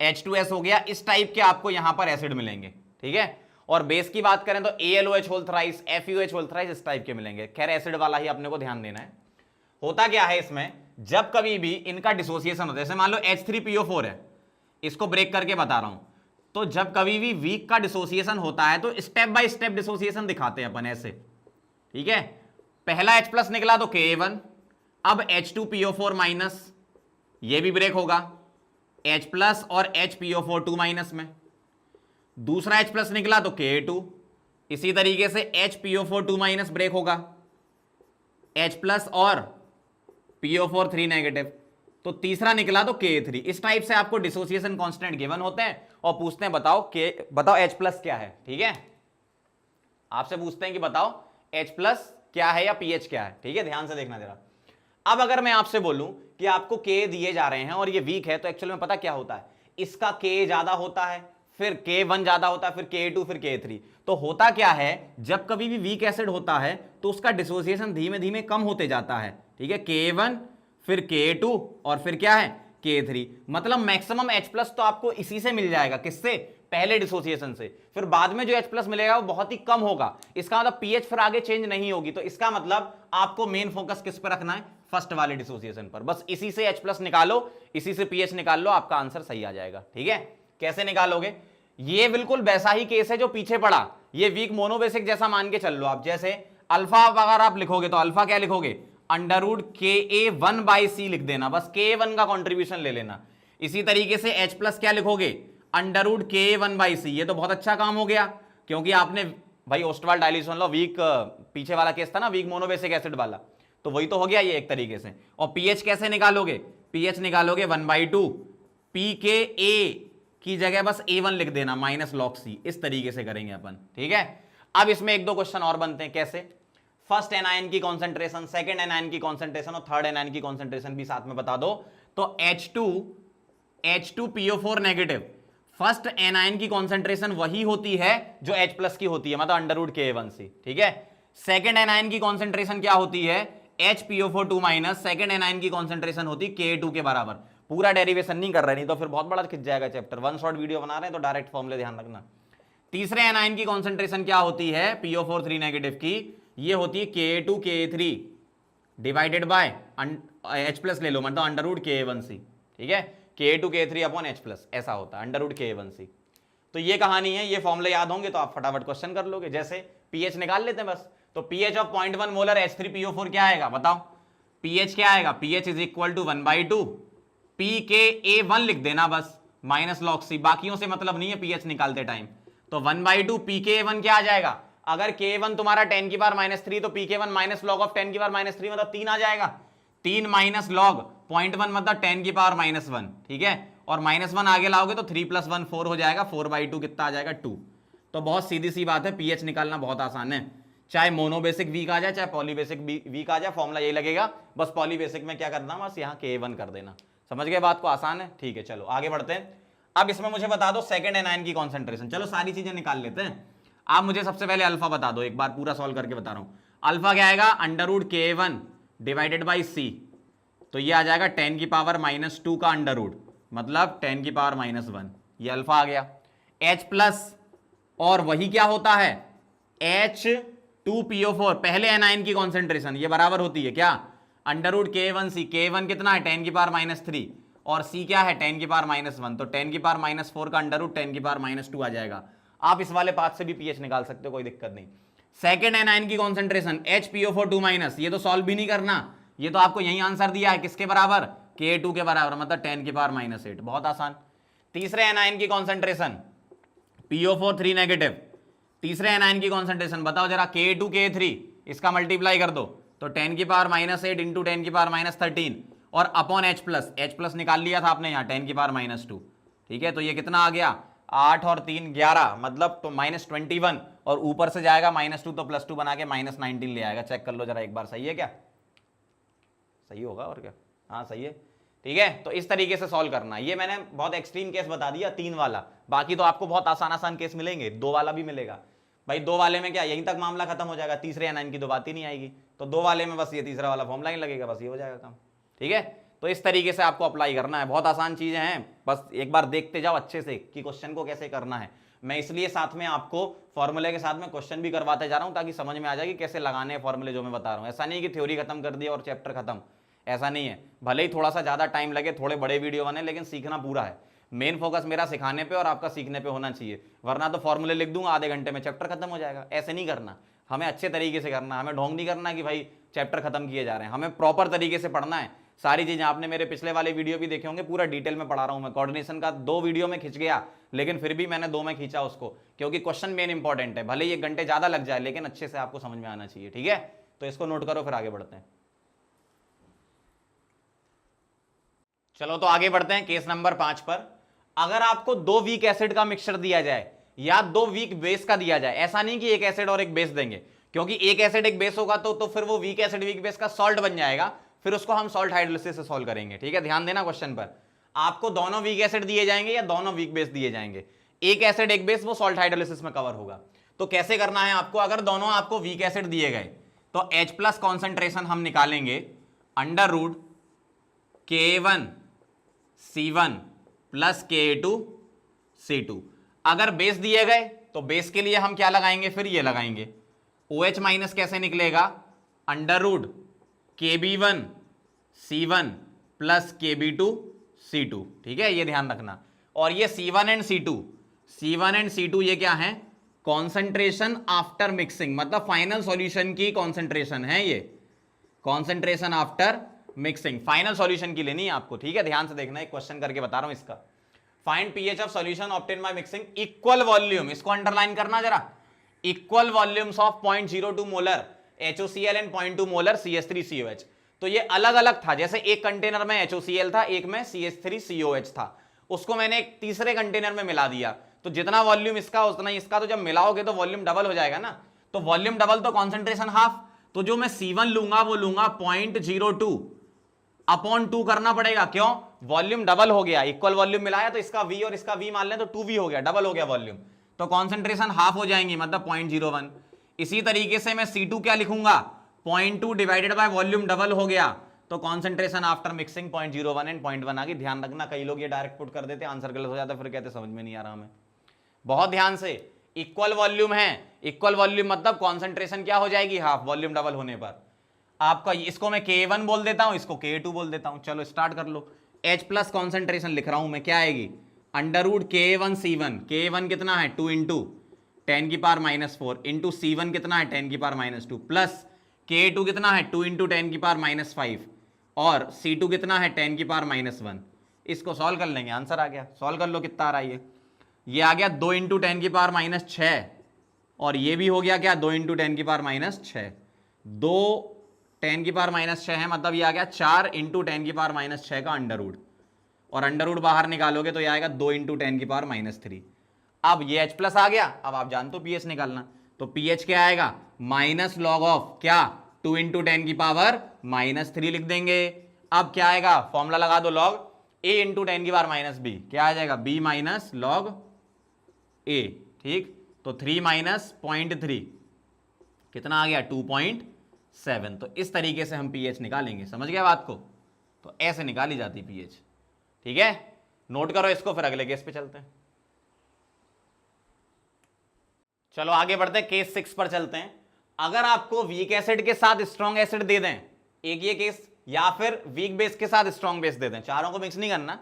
H2S हो गया, इस टाइप के आपको यहां पर एसिड मिलेंगे, ठीक है। और बेस की बात करें तो ALOH whole thrice, FeOH whole thrice, इस टाइप के मिलेंगे। खैर एसिड वाला ही अपने को ध्यान देना है। होता क्या है इसमें, जब कभी भी इनका डिसोसिएशन होता है, जैसे मान लो H3PO4 है, इसको ब्रेक करके बता रहा हूं, तो जब कभी भी वीक का डिसोसिएशन होता है तो स्टेप बाय स्टेप डिसोसिएशन दिखाते हैं अपन ऐसे, ठीक है। पहला H+ निकला तो Ka1, अब H2PO4- ये भी ब्रेक होगा, H+ और HPO4 2- में। दूसरा H+ निकला तो Ka2, इसी तरीके से HPO4 2- ब्रेक होगा, H+ और PO4 3-। तो तीसरा निकला तो Ka3। इस टाइप से आपको डिसोसिएशन कांस्टेंट गिवन होते हैं और पूछते हैं बताओ H+ क्या है, ठीक है। आपसे पूछते हैं कि बताओ H+ क्या है या pH क्या है, ठीक है, ध्यान से देखना जरा। अब अगर मैं आपसे बोलूं कि आपको K दिए जा रहे हैं और ये वीक है, तो एक्चुअली में पता क्या होता है, इसका K ज्यादा होता है, फिर K1 ज्यादा होता है, फिर K2, फिर K3। तो होता क्या है, जब कभी भी वीक एसिड होता है तो उसका डिसोसिएशन धीमे धीमे कम होते जाता है, ठीक है। K1, फिर K2 और फिर क्या है K3। मतलब मैक्सिमम H+ तो आपको इसी से मिल जाएगा, किससे, पहले डिसोसिएशन से। फिर बाद में जो H+ मिलेगा वो बहुत ही कम होगा, इसका मतलब pH फिर आगे चेंज नहीं होगी। तो इसका मतलब आपको मेन फोकस किस पर रखना है, फर्स्ट वाले डिसोसिएशन पर। बस इसी से H+ निकालो, इसी से pH निकाल लो, आपका आंसर सही आ जाएगा, ठीक है। कैसे निकालोगे, ये बिल्कुल वैसा ही केस है जो पीछे पड़ा, ये वीक मोनोबेसिक जैसा मान के चल लो आप। जैसे अल्फा अगर आप लिखोगे तो अल्फा क्या लिखोगे, √Ka1/C लिख देना, बस Ka1 का कॉन्ट्रीब्यूशन ले लेना। इसी तरीके से H+ क्या लिखोगे, √Ka1/C। ये तो बहुत अच्छा काम हो गया, क्योंकि आपने भाई ओस्टवाल डाइल्यूशन लो, वीक पीछे वाला केस था ना, वीक मोनोबेसिक एसिड वाला, तो वही तो हो गया ये एक तरीके से। और pH कैसे निकालोगे, pH निकालोगे 1/2, pKa की जगह बस A1 लिख देना -log-C, इस तरीके से करेंगे अपन, ठीक है। अब इसमें एक दो क्वेश्चन और बनते हैं, कैसे, फर्स्ट एनायन की कॉन्सेंट्रेशन, सेकंड एनायन की कॉन्सेंट्रेशन और थर्ड एनायन की कॉन्सेंट्रेशन भी साथ में बता दो। तो H2PO4 नेगेटिव, फर्स्ट एनायन की कॉन्सेंट्रेशन वही होती है जो H+ की होती है, मतलब √Ka1C, ठीक है। सेकंड एनायन की कॉन्सेंट्रेशन क्या होती है, HPO4 2-। सेकंड एनायन की कॉन्सेंट्रेशन होती है Ka2 के बराबर। पूरा डेरिवेशन नहीं कर रहे, नहीं तो फिर बहुत बड़ा खिंच जाएगा चैप्टर, वन शॉट वीडियो बना रहे हैं तो डायरेक्ट फॉर्मूले ध्यान रखना। तीसरे एनायन की कॉन्सेंट्रेशन क्या होती है PO4 3- की, ये होती है Ka2 Ka3 divided by H+ ले लो, मतलब √Ka1C, ठीक है। Ka2 Ka3 अपॉन H+, ऐसा होता है √Ka1C। तो ये कहानी है, ये फॉर्मूले याद होंगे तो आप फटाफट क्वेश्चन कर लोगे। जैसे pH निकाल लेते हैं बस, तो pH ऑफ 0.1 मोलर H3PO4 क्या आएगा बताओ, pH क्या आएगा, pH is equal to 1/2 pKa1 लिख देना बस -log-C, बाकियों से मतलब नहीं है pH निकालते टाइम। तो 1/2 pKa1 क्या आ जाएगा, अगर K1 तुम्हारा 10⁻³ तो pK1 -log-10⁻³ मतलब 3 आ जाएगा, 3 -log 0.1 मतलब 10⁻⁻1, ठीक है। और -1 आगे लाओगे तो 3 + 1 4 हो जाएगा, 4/2 कितना आ जाएगा 2। तो बहुत सीधी सी बात है, pH निकालना बहुत आसान है, चाहे मोनोबेसिक वीक आ जाए चाहे पॉलीबेसिक वीक आ जाए, फॉर्मूला यही लगेगा। बस पॉलीबेसिक में क्या करना, बस यहाँ Ka1 कर देना। समझ गए बात को, आसान है, ठीक है। चलो आगे बढ़ते हैं। अब इसमें मुझे बता दो सेकंड एनायन की कॉन्सेंट्रेशन, चलो सारी चीजें निकाल लेते हैं। आप मुझे सबसे पहले अल्फा बता दो, एक बार पूरा सॉल्व करके बता रहा हूं। अल्फा क्या आएगा, √Ka1 डिवाइडेड बाई C, तो ये आ जाएगा 10⁻⁻2 का अंडर रूट, मतलब 10⁻⁻1, ये अल्फा आ गया। H+ और वही क्या होता है H2PO4 पहले एनायन की कॉन्सेंट्रेशन, ये बराबर होती है क्या, √Ka1C, K1 कितना है 10⁻³ और C क्या है 10⁻⁻1, तो 10⁻⁻4 का अंडर रूट 10⁻⁻2 आ जाएगा। आप इस वाले पाथ से भी pH निकाल सकते हो, कोई दिक्कत नहीं। सेकेंड एनायन की कॉन्सेंट्रेशन HPO4 2-, ये तो सॉल्व भी नहीं करना, ये तो आपको यही आंसर दिया है, किसके बराबर, Ka2 के बराबर, मतलब 10⁻⁻8, बहुत आसान। तीसरे एनायन की कॉन्सेंट्रेशन PO4 3-, तीसरे एनायन की कॉन्सेंट्रेशन बताओ जरा, Ka2 Ka3, इसका मल्टीप्लाई कर दो तो 10⁻8 इंटू 10⁻13 और अपॉन H+ निकाल लिया था आपने यहाँ 10⁻2, ठीक है। तो ये कितना आ गया 8 और 3 11, मतलब तो -21, और ऊपर से जाएगा -2 तो +2 बना के -19 ले आएगा। चेक कर लो जरा एक बार, सही है क्या? सही होगा और क्या, हाँ सही है। ठीक है, तो इस तरीके से सॉल्व करना है। ये मैंने बहुत एक्सट्रीम केस बता दिया 3 वाला, बाकी तो आपको बहुत आसान आसान केस मिलेंगे, 2 वाला भी मिलेगा भाई। 2 वाले में क्या यहीं तक मामला खत्म हो जाएगा, तीसरे या 9 की तो बात ही नहीं आएगी। तो 2 वाले में बस ये तीसरा वाला फॉर्मूला ही लगेगा, बस ये हो जाएगा काम। ठीक है, तो इस तरीके से आपको अप्लाई करना है, बहुत आसान चीजें हैं, बस एक बार देखते जाओ अच्छे से कि क्वेश्चन को कैसे करना है। मैं इसलिए साथ में आपको फॉर्मूले के साथ में क्वेश्चन भी करवाते जा रहा हूं ताकि समझ में आ जाए कि कैसे लगाने हैं फॉर्मूले जो मैं बता रहा हूं। ऐसा नहीं कि थ्योरी खत्म कर दिया और चैप्टर खत्म, ऐसा नहीं है। भले ही थोड़ा सा ज्यादा टाइम लगे, थोड़े बड़े वीडियो बने, लेकिन सीखना पूरा है। मेन फोकस मेरा सिखाने पे और आपका सीखने पे होना चाहिए, वरना तो फॉर्मूले लिख दूंगा आधे घंटे में चैप्टर खत्म हो जाएगा। ऐसे नहीं करना, हमें अच्छे तरीके से करना, हमें ढोंग नहीं करना कि भाई चैप्टर खत्म किए जा रहे हैं, हमें प्रॉपर तरीके से पढ़ना है। सारी चीजें आपने मेरे पिछले वाले वीडियो भी देखे होंगे, पूरा डिटेल में पढ़ा रहा हूं मैं। कोऑर्डिनेशन का 2 वीडियो में खिंच गया, लेकिन फिर भी मैंने 2 में खींचा उसको, क्योंकि क्वेश्चन मेन इंपॉर्टेंट है। भले ही 1 घंटे ज्यादा लग जाए, लेकिन अच्छे से आपको समझ में आना चाहिए। ठीक है, तो इसको नोट करो, फिर आगे बढ़ते हैं। चलो तो आगे बढ़ते हैं केस नंबर 5 पर। अगर आपको 2 वीक एसिड का मिक्सचर दिया जाए या 2 वीक बेस का दिया जाए, ऐसा नहीं कि एक एसिड और एक बेस देंगे, क्योंकि एक एसिड एक बेस होगा तो फिर वो वीक एसिड वीक बेस का सॉल्ट बन जाएगा, फिर उसको हम सॉल्ट हाइड्रोलिसिस से सॉल्व करेंगे। ठीक है, ध्यान देना क्वेश्चन पर। आपको दोनों वीक एसिड दिए जाएंगे या दोनों वीक बेस दिए जाएंगे, एक एसिड एक बेस, वो सॉल्ट हाइड्रोलिसिस में कवर होगा। तो कैसे करना है आपको, अगर दोनों आपको वीक एसिड दिए गए तो H+ कॉन्सेंट्रेशन हम निकालेंगे √K1C1 + Ka2C2। अगर बेस दिए गए तो बेस के लिए हम क्या लगाएंगे, फिर ये लगाएंगे OH- कैसे निकलेगा, √Kb1C1 + Kb2C2। ठीक है, ये ध्यान रखना। और ये C1 एंड C2 ये क्या है, कॉन्सेंट्रेशन आफ्टर मिक्सिंग, मतलब फाइनल सॉल्यूशन की कॉन्सेंट्रेशन है। ये concentration after mixing final solution की लेनी है आपको। ठीक है, ध्यान से देखना, एक क्वेश्चन करके बता रहा हूं इसका। Find pH of solution obtain by mixing equal volume, इसको अंडरलाइन करना जरा, equal volumes of 0.02 molar HOCl and 0.2 molar CH3COH। तो ये अलग अलग था, जैसे एक कंटेनर में HOCl था, एक में CH3COH था, उसको मैंने एक तीसरे कंटेनर में मिला दिया, तो जितना वॉल्यूम इसका उतना ही इसका, तो जब मिलाओगे तो वॉल्यूम डबल हो जाएगा ना। तो वॉल्यूम डबल तो कॉन्सेंट्रेशन हाफ, तो जो मैं C1 लूंगा वो लूंगा 0.02/2 करना पड़ेगा। क्यों, वॉल्यूम डबल हो गया, इक्वल वॉल्यूम मिलाया तो इसका V और इसका V मान लें तो 2V हो गया, डबल हो गया वॉल्यूम, तो कॉन्सेंट्रेशन हाफ हो जाएंगी, मतलब 0.01। इसी तरीके से मैं C2 क्या लिखूंगा, 0.2 डिवाइडेड बाय वॉल्यूम डबल हो गया, तो कॉन्सेंट्रेशन आफ्टर मिक्सिंग 0.01 एंड 0.1 आ गई। ध्यान रखना, कई लोग ये डायरेक्ट पुट कर देते, आंसर गलत हो जाता, फिर कहते समझ में नहीं आ रहा हमें। बहुत ध्यान से, इक्वल वॉल्यूम है, इक्वल वॉल्यूम मतलब कॉन्सेंट्रेशन क्या हो जाएगी, हाफ, वॉल्यूम डबल होने पर। आपका इसको मैं K1 बोल देता हूं, इसको K2 बोल देता हूं। चलो स्टार्ट कर लो। H+ कॉन्सेंट्रेशन लिख रहा हूं मैं, क्या आएगी, √K1C1, K1 कितना है 2 × 10⁻⁻4 इंटू C1 कितना है 10⁻2 प्लस K2 कितना है 2 × 10⁻5 और C2 कितना है 10⁻1। इसको सॉल्व कर लेंगे, आंसर आ गया। सॉल्व कर लो, कितना आ रहा है ये आ गया 2 × 10⁻6 और ये भी हो गया क्या 2 × 10⁻6। 2 10⁻6 है, मतलब ये आ गया 4 × 10⁻6 का अंडर रूट, और अंडर रूट बाहर निकालोगे तो ये आएगा 2 × 10⁻3। अब ये H+ आ गया। अब आप जानते हो pH निकालना, तो pH क्या आएगा, -log ऑफ क्या 2 × 10⁻³ लिख देंगे। अब क्या आएगा, फॉर्मूला लगा दो, log A × 10⁻⁵ क्या आ जाएगा, B - log A। ठीक, तो 3 - 0.3 कितना आ गया 2.7। तो इस तरीके से हम pH निकालेंगे, समझ गया बात को। तो ऐसे निकाली जाती pH। ठीक है, नोट करो इसको, फिर अगले केस पे चलते हैं। चलो आगे बढ़ते हैं, केस 6 पर चलते हैं। अगर आपको वीक एसिड के साथ स्ट्रॉन्ग एसिड दे दें, एक ये केस, या फिर वीक बेस के साथ स्ट्रॉन्ग बेस दे दें, चारों को मिक्स नहीं करना,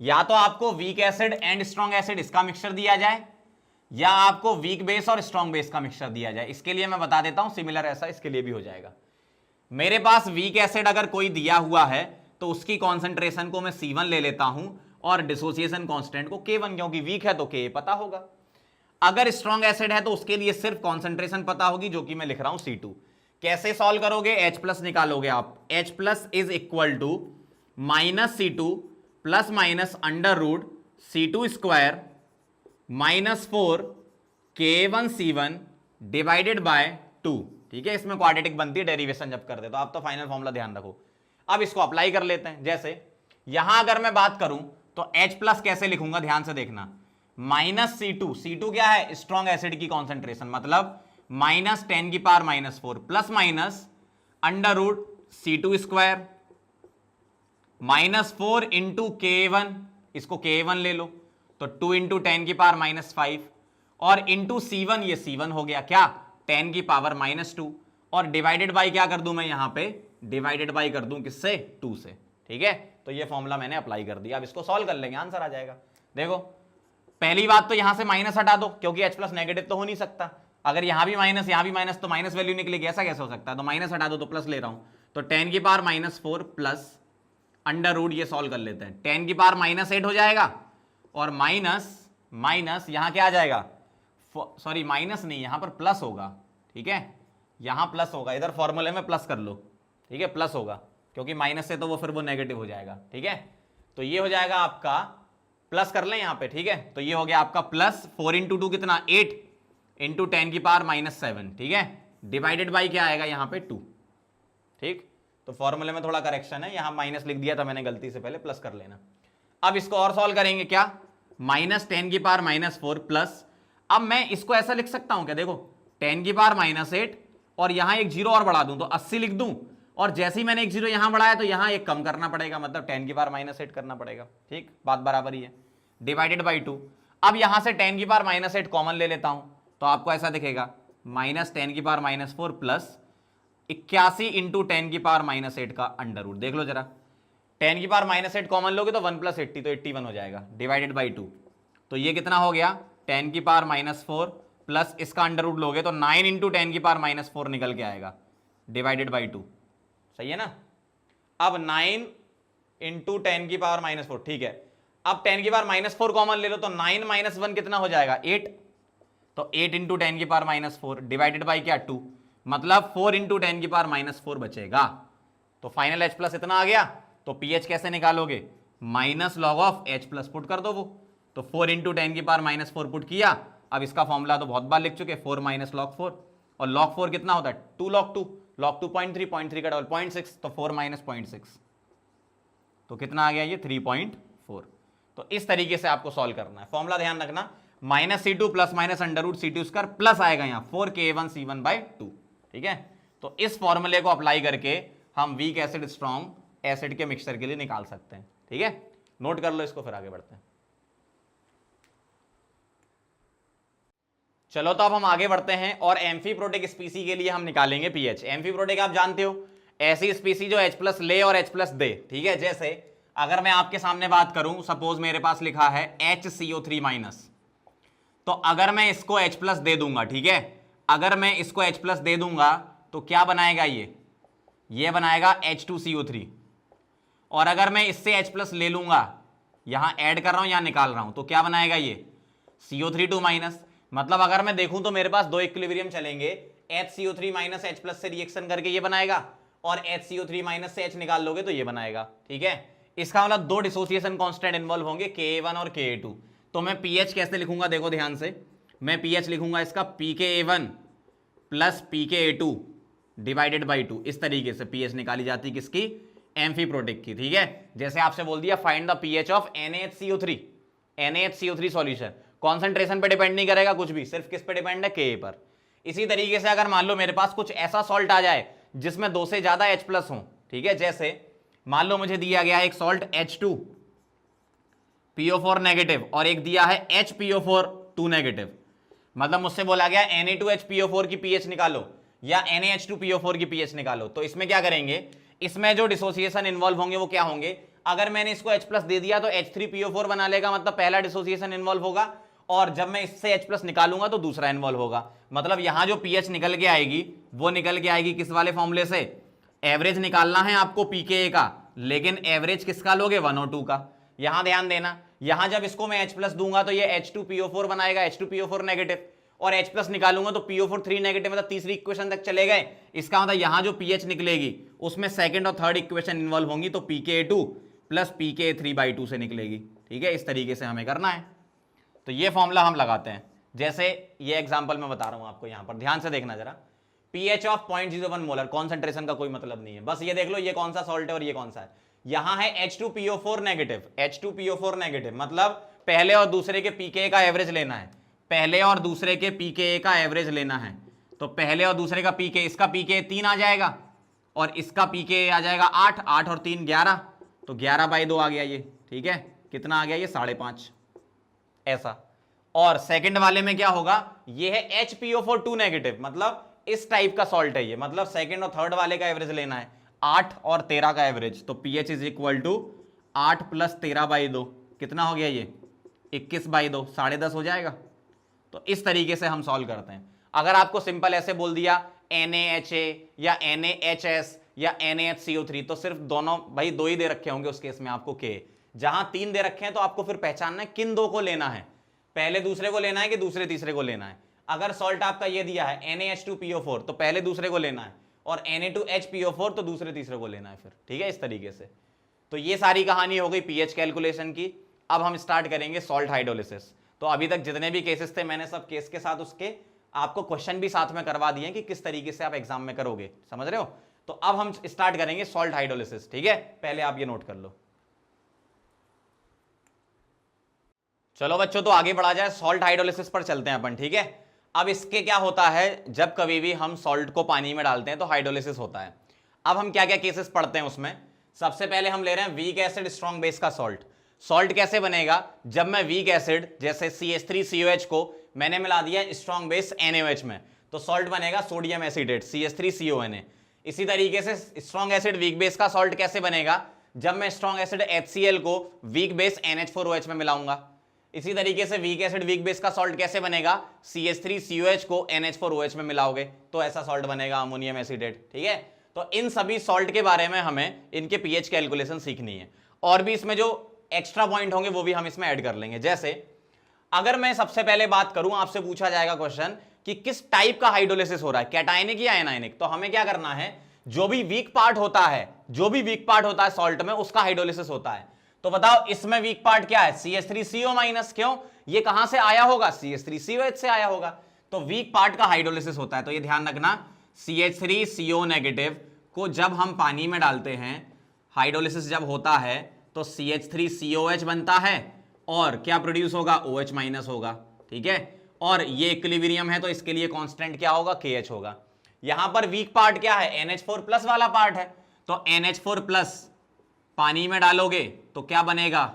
या तो आपको weak acid and strong acid इसका मिक्सचर दिया जाए, या आपको वीक बेस और स्ट्रॉन्ग बेस का मिक्सचर दिया जाए। इसके लिए मैं बता देता हूं, सिमिलर ऐसा इसके लिए भी हो जाएगा। मेरे पास वीक एसिड अगर कोई दिया हुआ है तो उसकी कॉन्सेंट्रेशन को मैं C1 ले लेता हूं और डिसोसिएशन कांस्टेंट को K1, क्योंकि वीक है तो K पता होगा। अगर स्ट्रॉन्ग एसिड है तो उसके लिए सिर्फ कॉन्सेंट्रेशन पता होगी, जो कि मैं लिख रहा हूं C2। कैसे सॉल्व करोगे, H+ निकालोगे आप, H+ is equal to -C2 + under root C2² -4 K1C1 divided by 2, ठीक है। इसमें क्वाड्रेटिक बनती है डेरिवेशन जब करते, तो आप तो फाइनल फॉर्मूला ध्यान रखो। अब इसको अप्लाई कर लेते हैं। जैसे यहां अगर मैं बात करूं तो H प्लस कैसे लिखूंगा, ध्यान से देखना, -C2, C2 क्या है, स्ट्रॉन्ग एसिड की कॉन्सेंट्रेशन, मतलब -10⁻⁻4 plus minus √C2² -4 into K1, इसको K1 ले लो तो 2 इंटू 10⁻⁻5 और इंटू C1, ये C1 हो गया क्या, 10⁻⁻2 और डिवाइडेड बाई क्या कर दूं मैं यहां पे, डिवाइडेड बाई कर दूं किससे, 2 से, ठीक है। तो ये फॉर्मूला मैंने अप्लाई कर दिया। अब इसको सॉल्व कर लेंगे, आंसर आ जाएगा। देखो पहली बात तो यहां से माइनस हटा दो, क्योंकि H प्लस नेगेटिव तो हो नहीं सकता, अगर यहां भी माइनस यहां भी माइनस तो माइनस वैल्यू निकलेगी, ऐसा कैसे हो सकता है, तो माइनस हटा दो तो प्लस ले रहा हूं, तो 10⁻⁻4 प्लस √ ये सॉल्व कर लेते हैं, 10⁻⁻8 हो जाएगा और माइनस यहां क्या आ जाएगा, सॉरी माइनस नहीं, यहां पर प्लस होगा, ठीक है, यहां प्लस होगा, इधर फॉर्मूले में प्लस कर लो, ठीक है, प्लस होगा, क्योंकि माइनस से तो वो फिर वो नेगेटिव हो जाएगा, ठीक है। तो ये हो जाएगा आपका, प्लस कर लें यहां पे, ठीक है, तो ये हो गया आपका प्लस 4 इंटू 2 कितना, 8 इंटू 10⁻⁻7, ठीक है, डिवाइडेड बाई क्या आएगा यहां पे 2, ठीक। तो फॉर्मूले में थोड़ा करेक्शन है, यहां माइनस लिख दिया था मैंने गलती से, पहले प्लस कर लेना। अब इसको और सॉल्व करेंगे, क्या, -10⁻⁻4 प्लस, अब मैं इसको ऐसा लिख सकता हूं क्या, देखो 10⁻⁸ और यहां एक जीरो और बढ़ा दूं तो 80 लिख दूं, और जैसे ही मैंने एक जीरो यहां बढ़ाया तो यहां एक कम करना पड़ेगा, मतलब 10⁻⁸ करना पड़ेगा, ठीक, बात बराबर ही है, डिवाइडेड बाई 2। अब यहां से 10⁻⁸ कॉमन ले लेता हूं तो आपको ऐसा दिखेगा, -10⁻⁻4 प्लस 81 इंटू 10⁻⁸ का √ देख लो जरा, 10⁻⁸ कॉमन लोगे तो 1 + 80 तो 81 हो जाएगा, डिवाइडेड बाई 2, तो ये कितना हो गया, 10⁻⁻4 प्लस इसका √ लोगे तो 9 इंटू 10⁻⁻4 निकल के आएगा, डिवाइडेड बाई 2, सही है ना। अब 9 इंटू 10⁻⁻4, ठीक है, अब 10⁻⁻4 कॉमन ले लो तो 9 - 1 कितना हो जाएगा, 8, तो 8 इंटू 10⁻⁻4 डिवाइडेड बाई क्या, 2, मतलब 4 इंटू 10⁻⁻4 बचेगा। तो फाइनल H प्लस इतना आ गया, तो पीएच कैसे निकालोगे, -log(H प्लस पुट कर दो वो, तो 4 इंटू 10⁻⁻4 पुट किया। अब इसका फॉर्मूला तो बहुत बार लिख चुके, 4 - log4, और log4 कितना होता है, 2 log2, log2 0.3, 0.3 का डबल 0.6, तो 4 - 0.6, तो कितना आ गया ये 3.4। तो इस तरीके से आपको सॉल्व करना है, फॉर्मूला ध्यान रखना, -C2 plus minus √C2² plus आएगा यहाँ 4 K1C1/2, ठीक है। तो इस फॉर्मूले को अप्लाई करके हम वीक एसिड स्ट्रॉन्ग एसिड के मिक्सचर के लिए निकाल सकते हैं, ठीक है, नोट कर लो इसको, फिर आगे बढ़ते हैं। चलो तो अब हम आगे बढ़ते हैं और एम्फीप्रोटिक स्पीसी के लिए हम निकालेंगे पीएच। एम्फीप्रोटिक आप जानते हो, ऐसी स्पीसी जो H प्लस ले और H प्लस दे, ठीक है। जैसे अगर मैं आपके सामने बात करूं, सपोज मेरे पास लिखा है HCO3-, तो अगर मैं इसको H प्लस दे दूंगा, ठीक है, अगर मैं इसको H प्लस दे दूंगा तो क्या बनाएगा ये बनाएगा H2CO3, और अगर मैं इससे H प्लस ले लूंगा, यहां ऐड कर रहा हूं यहां निकाल रहा हूं, तो क्या बनाएगा ये CO3₂-। मतलब अगर मैं देखूं तो मेरे पास दो इक्विलिब्रियम चलेंगे, HCO3- H प्लस से रिएक्शन करके ये बनाएगा, और HCO3- से H निकाल लोगे तो ये बनाएगा, ठीक है। इसका मतलब दो डिसोसिएशन कांस्टेंट इन्वॉल्व होंगे, Ka1 और Ka2। तो मैं pH कैसे लिखूंगा, देखो ध्यान से, मैं pH लिखूंगा इसका pKa1 plus pKa2 divided by 2, इस तरीके से pH निकाली जाती किसकी, एम्फीप्रोटिक की, ठीक है। जैसे आपसे बोल दिया find the pH of NaHCO3, NaHCO3 solution, concentration पे डिपेंड नहीं करेगा कुछ भी, सिर्फ किस पे डिपेंड है, Ka पर। इसी तरीके से अगर मान लो मेरे पास कुछ ऐसा सॉल्ट आ जाए जिसमें 2 से ज्यादा H प्लस हो, ठीक है, जैसे मान लो मुझे दिया गया है एक सॉल्ट H2PO4 नेगेटिव और एक दिया है HPO4 नेगेटिव, मतलब मुझसे बोला गया Na2HPO4 की pH निकालो या NaH2PO4 की pH निकालो। तो इसमें क्या करेंगे, इसमें जो डिसोसिएशन इन्वॉल्व होंगे वो क्या होंगे, अगर मैंने इसको H प्लस दे दिया तो H3PO4 बना लेगा, मतलब पहला डिसोसिएशन इन्वॉल्व होगा, और जब मैं इससे H प्लस निकालूंगा तो दूसरा इन्वॉल्व होगा। मतलब यहां जो pH निकल के आएगी वो निकल के आएगी किस वाले फॉर्मूले से, एवरेज निकालना है आपको pKa का, लेकिन एवरेज किसका लोगे, 1 और 2 का। यहां ध्यान देना, यहां जब इसको मैं H प्लस दूंगा तो ये H2PO4 बनाएगा, H2PO4 नेगेटिव, और H प्लस निकालूंगा तो PO4 3 नेगेटिव, मतलब तीसरी इक्वेशन तक चले गए। इसका मतलब यहां जो pH निकलेगी उसमें सेकंड और थर्ड इक्वेशन इन्वॉल्व होंगी, तो pKa2 प्लस pKa3/2 से निकलेगी, ठीक है। इस तरीके से हमें करना है। तो ये फॉर्मूला हम लगाते हैं, जैसे ये एग्जांपल मैं बता रहा हूं आपको, यहां पर ध्यान से देखना जरा। पीएच ऑफ 0.01 मोलर, कॉन्सेंट्रेशन का कोई मतलब नहीं है, बस ये देख लो ये कौन सा सॉल्ट है और ये कौन सा है। यहां है H2PO4 नेगेटिव, H2PO4 नेगेटिव मतलब पहले और दूसरे के pKa का एवरेज लेना है, पहले और दूसरे के pKa का एवरेज लेना है। तो पहले और दूसरे का pKa, इसका pKa 3 आ जाएगा और इसका pKa आ जाएगा 8, 8 और 3 11, तो 11/2 आ गया ये, ठीक है। कितना आ गया ये 5.5 ऐसा। और सेकंड वाले में क्या होगा, ये है HPO4 नेगेटिव मतलब इस टाइप का सॉल्ट है ये, मतलब सेकंड और थर्ड वाले का एवरेज लेना है 8 और 13 का एवरेज। तो pH इज इक्वल टू 8 + 13/2, कितना हो गया ये 21/2, 10.5 हो जाएगा। तो इस तरीके से हम सॉल्व करते हैं। अगर आपको सिंपल ऐसे बोल दिया NaHA या NaHS या NaHCO3, तो सिर्फ दोनों भाई दो ही दे रखे होंगे उस केस में आपको K। जहां 3 दे रखे हैं तो आपको फिर पहचानना है किन दो को लेना है, पहले दूसरे को लेना है कि दूसरे तीसरे को लेना है। अगर सॉल्ट आपका ये दिया है NaH2PO4 तो पहले दूसरे को लेना है, और Na2HPO4 तो दूसरे तीसरे को लेना है फिर, ठीक है, इस तरीके से। तो ये सारी कहानी हो गई पीएच कैलकुलेशन की। अब हम स्टार्ट करेंगे सॉल्ट हाइड्रोलिसिस। तो अभी तक जितने भी केसेस थे मैंने सब केस के साथ उसके आपको क्वेश्चन भी साथ में करवा दिए कि किस तरीके से आप एग्जाम में करोगे, समझ रहे हो। तो अब हम स्टार्ट करेंगे सॉल्ट हाइड्रोलिसिस, ठीक है। पहले आप ये नोट कर लो। चलो बच्चों, तो आगे बढ़ा जाए, सॉल्ट हाइड्रोलिसिस पर चलते हैं अपन, ठीक है। अब इसके क्या होता है, जब कभी भी हम सॉल्ट को पानी में डालते हैं तो हाइड्रोलिसिस होता है। अब हम क्या क्या केसेस पढ़ते हैं उसमें। सबसे पहले हम ले रहे हैं वीक एसिड स्ट्रॉन्ग बेस का सॉल्ट। सॉल्ट कैसे बनेगा, जब मैं वीक एसिड जैसे CH3COH को मैंने मिला दिया स्ट्रॉन्ग बेस NaOH में, तो सॉल्ट बनेगा सोडियम एसिडेट CH3CONA। इसी तरीके से स्ट्रॉन्ग एसिड वीक बेस का सॉल्ट कैसे बनेगा, जब मैं स्ट्रॉन्ग एसिड HCl को वीक बेस NH4OH में मिलाऊंगा। इसी तरीके से वीक एसिड वीक बेस का सॉल्ट कैसे बनेगा, CH3COH को NH4OH में मिलाओगे तो ऐसा सॉल्ट बनेगा अमोनियम एसिडेट, ठीक है। तो इन सभी सॉल्ट के बारे में हमें इनके पीएच कैलकुलेशन सीखनी है, और भी इसमें जो एक्स्ट्रा पॉइंट होंगे वो भी हम इसमें ऐड कर लेंगे। जैसे अगर मैं सबसे पहले बात करूं, आपसे पूछा जाएगा क्वेश्चन कि किस टाइप का हाइड्रोलिसिस हो रहा है, कैटायनिक या एनायनिक, तो हमें क्या करना है, जो भी वीक पार्ट होता है, जो भी वीक पार्ट होता है सॉल्ट में उसका हाइड्रोलिसिस होता है। तो बताओ इसमें वीक पार्ट क्या है, CH3CO-, क्यों, ये कहां से आया होगा, CH3COH से आया होगा, तो वीक पार्ट का हाइड्रोलिसिस होता है। तो ये ध्यान रखना, CH3CO- को जब हम पानी में डालते हैं, हाइड्रोलिसिस जब होता है तो CH3COH बनता है और क्या प्रोड्यूस होगा, OH- होगा, ठीक है। और ये इक्विलिब्रियम है तो इसके लिए कांस्टेंट क्या होगा, KH होगा। यहां पर वीक पार्ट क्या है, NH4+ वाला पार्ट है, तो NH4+ पानी में डालोगे तो क्या बनेगा,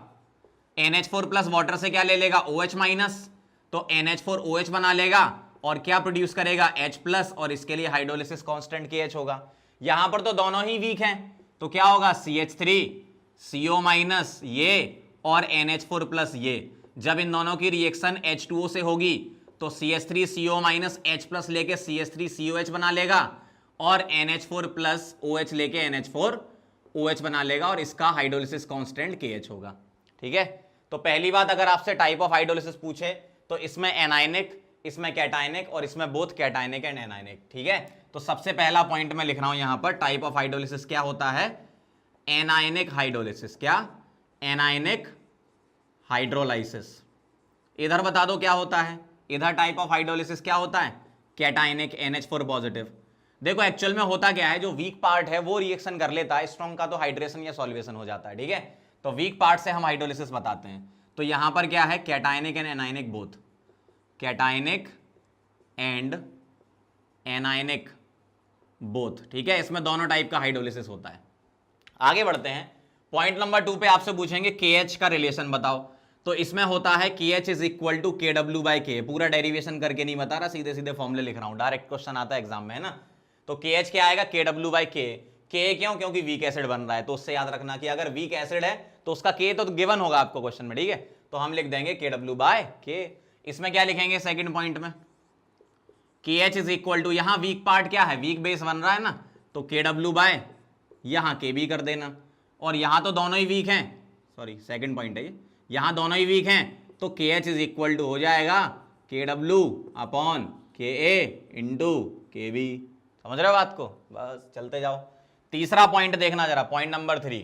NH4+ वाटर से क्या ले लेगा, OH-, तो NH4OH बना लेगा और क्या प्रोड्यूस करेगा, H+, और इसके लिए हाइड्रोलिसिस कांस्टेंट KH होगा। यहां पर तो दोनों ही वीक हैं तो क्या होगा, CH3CO- ये और NH4+ ये, जब इन दोनों की रिएक्शन H2O से होगी तो CH3CO- H+ लेके CH3COH बना लेगा और NH4+ OH लेके NH4OH बना लेगा और इसका हाइड्रोलिसिस कांस्टेंट KH होगा, ठीक है। तो पहली बात, अगर आपसे टाइप ऑफ हाइड्रोलिसिस पूछे तो इसमें एनायनिक, इसमें कैटायनिक और इसमें बोथ कैटायनिक एंड एनायनिक, ठीक है। तो सबसे पहला पॉइंट मैं लिख रहा हूं यहां पर, टाइप ऑफ हाइड्रोलिसिस क्या होता है, एनायनिक हाइड्रोलिसिस। क्या, एनायनिक हाइड्रोलाइसिस। इधर बता दो क्या होता है, इधर टाइप ऑफ हाइड्रोलिसिस क्या होता है, कैटायनिक NH4+। देखो एक्चुअल में होता क्या है, जो वीक पार्ट है वो रिएक्शन कर लेता है, स्ट्रॉन्ग का तो हाइड्रेशन या सॉल्वेशन हो जाता है, ठीक है। तो वीक पार्ट से हम हाइड्रोलिसिस बताते हैं। तो यहां पर क्या है, cationic and anionic both, cationic and anionic both, ठीक है। इसमें दोनों टाइप का हाइड्रोलिसिस होता है। आगे बढ़ते हैं, पॉइंट नंबर 2 पे आपसे पूछेंगे KH का रिलेशन बताओ। तो इसमें होता है KH is equal to KW/K। पूरा डेरिवेशन करके नहीं बता रहा, सीधे सीधे फॉर्मूले लिख रहा हूं, डायरेक्ट क्वेश्चन आता है एग्जाम में, है ना। तो KH क्या आएगा, KW/K। K क्यों, क्योंकि वीक एसिड बन रहा है, तो उससे याद रखना कि अगर वीक एसिड है तो उसका K तो गिवन होगा आपको क्वेश्चन में, ठीक है। तो हम लिख देंगे KW/K। इसमें क्या लिखेंगे सेकेंड पॉइंट में, KH इज इक्वल टू, यहां वीक पार्ट क्या है, वीक बेस बन रहा है ना, तो KW/ यहां KB कर देना, और यहां तो दोनों ही वीक हैं, सॉरी सेकंड पॉइंट है ये, यहां दोनों ही वीक हैं तो KH इज इक्वल टू हो जाएगा KW/KA इंटू KB। समझ रहे हो बात को, बस चलते जाओ। तीसरा पॉइंट देखना जरा, पॉइंट नंबर 3,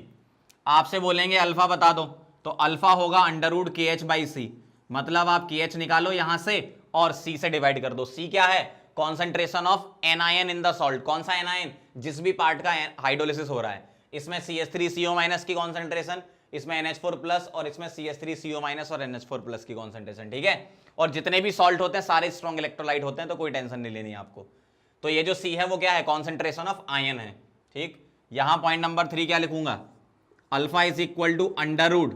आपसे बोलेंगे अल्फा बता दो, तो अल्फा होगा √KH/C। मतलब आप KH निकालो यहां से और C से डिवाइड कर दो। C क्या है? Concentration of anion in the salt. कौन सा एनायन? जिस भी पार्ट का हाइड्रोलिसिस हो रहा है। इसमें CH3CO- की कॉन्सेंट्रेशन, इसमें NH4+ और इसमें CH3CO- और NH4+ की कॉन्सेंट्रेशन, ठीक है। और जितने भी सॉल्ट होते हैं सारे स्ट्रॉन्ग इलेक्ट्रोलाइट होते हैं, तो कोई टेंशन नहीं लेनी आपको। तो ये जो C है वो क्या है? कॉन्सेंट्रेशन ऑफ आयन है, ठीक। यहां पॉइंट नंबर 3 क्या लिखूंगा? Alpha is equal to under root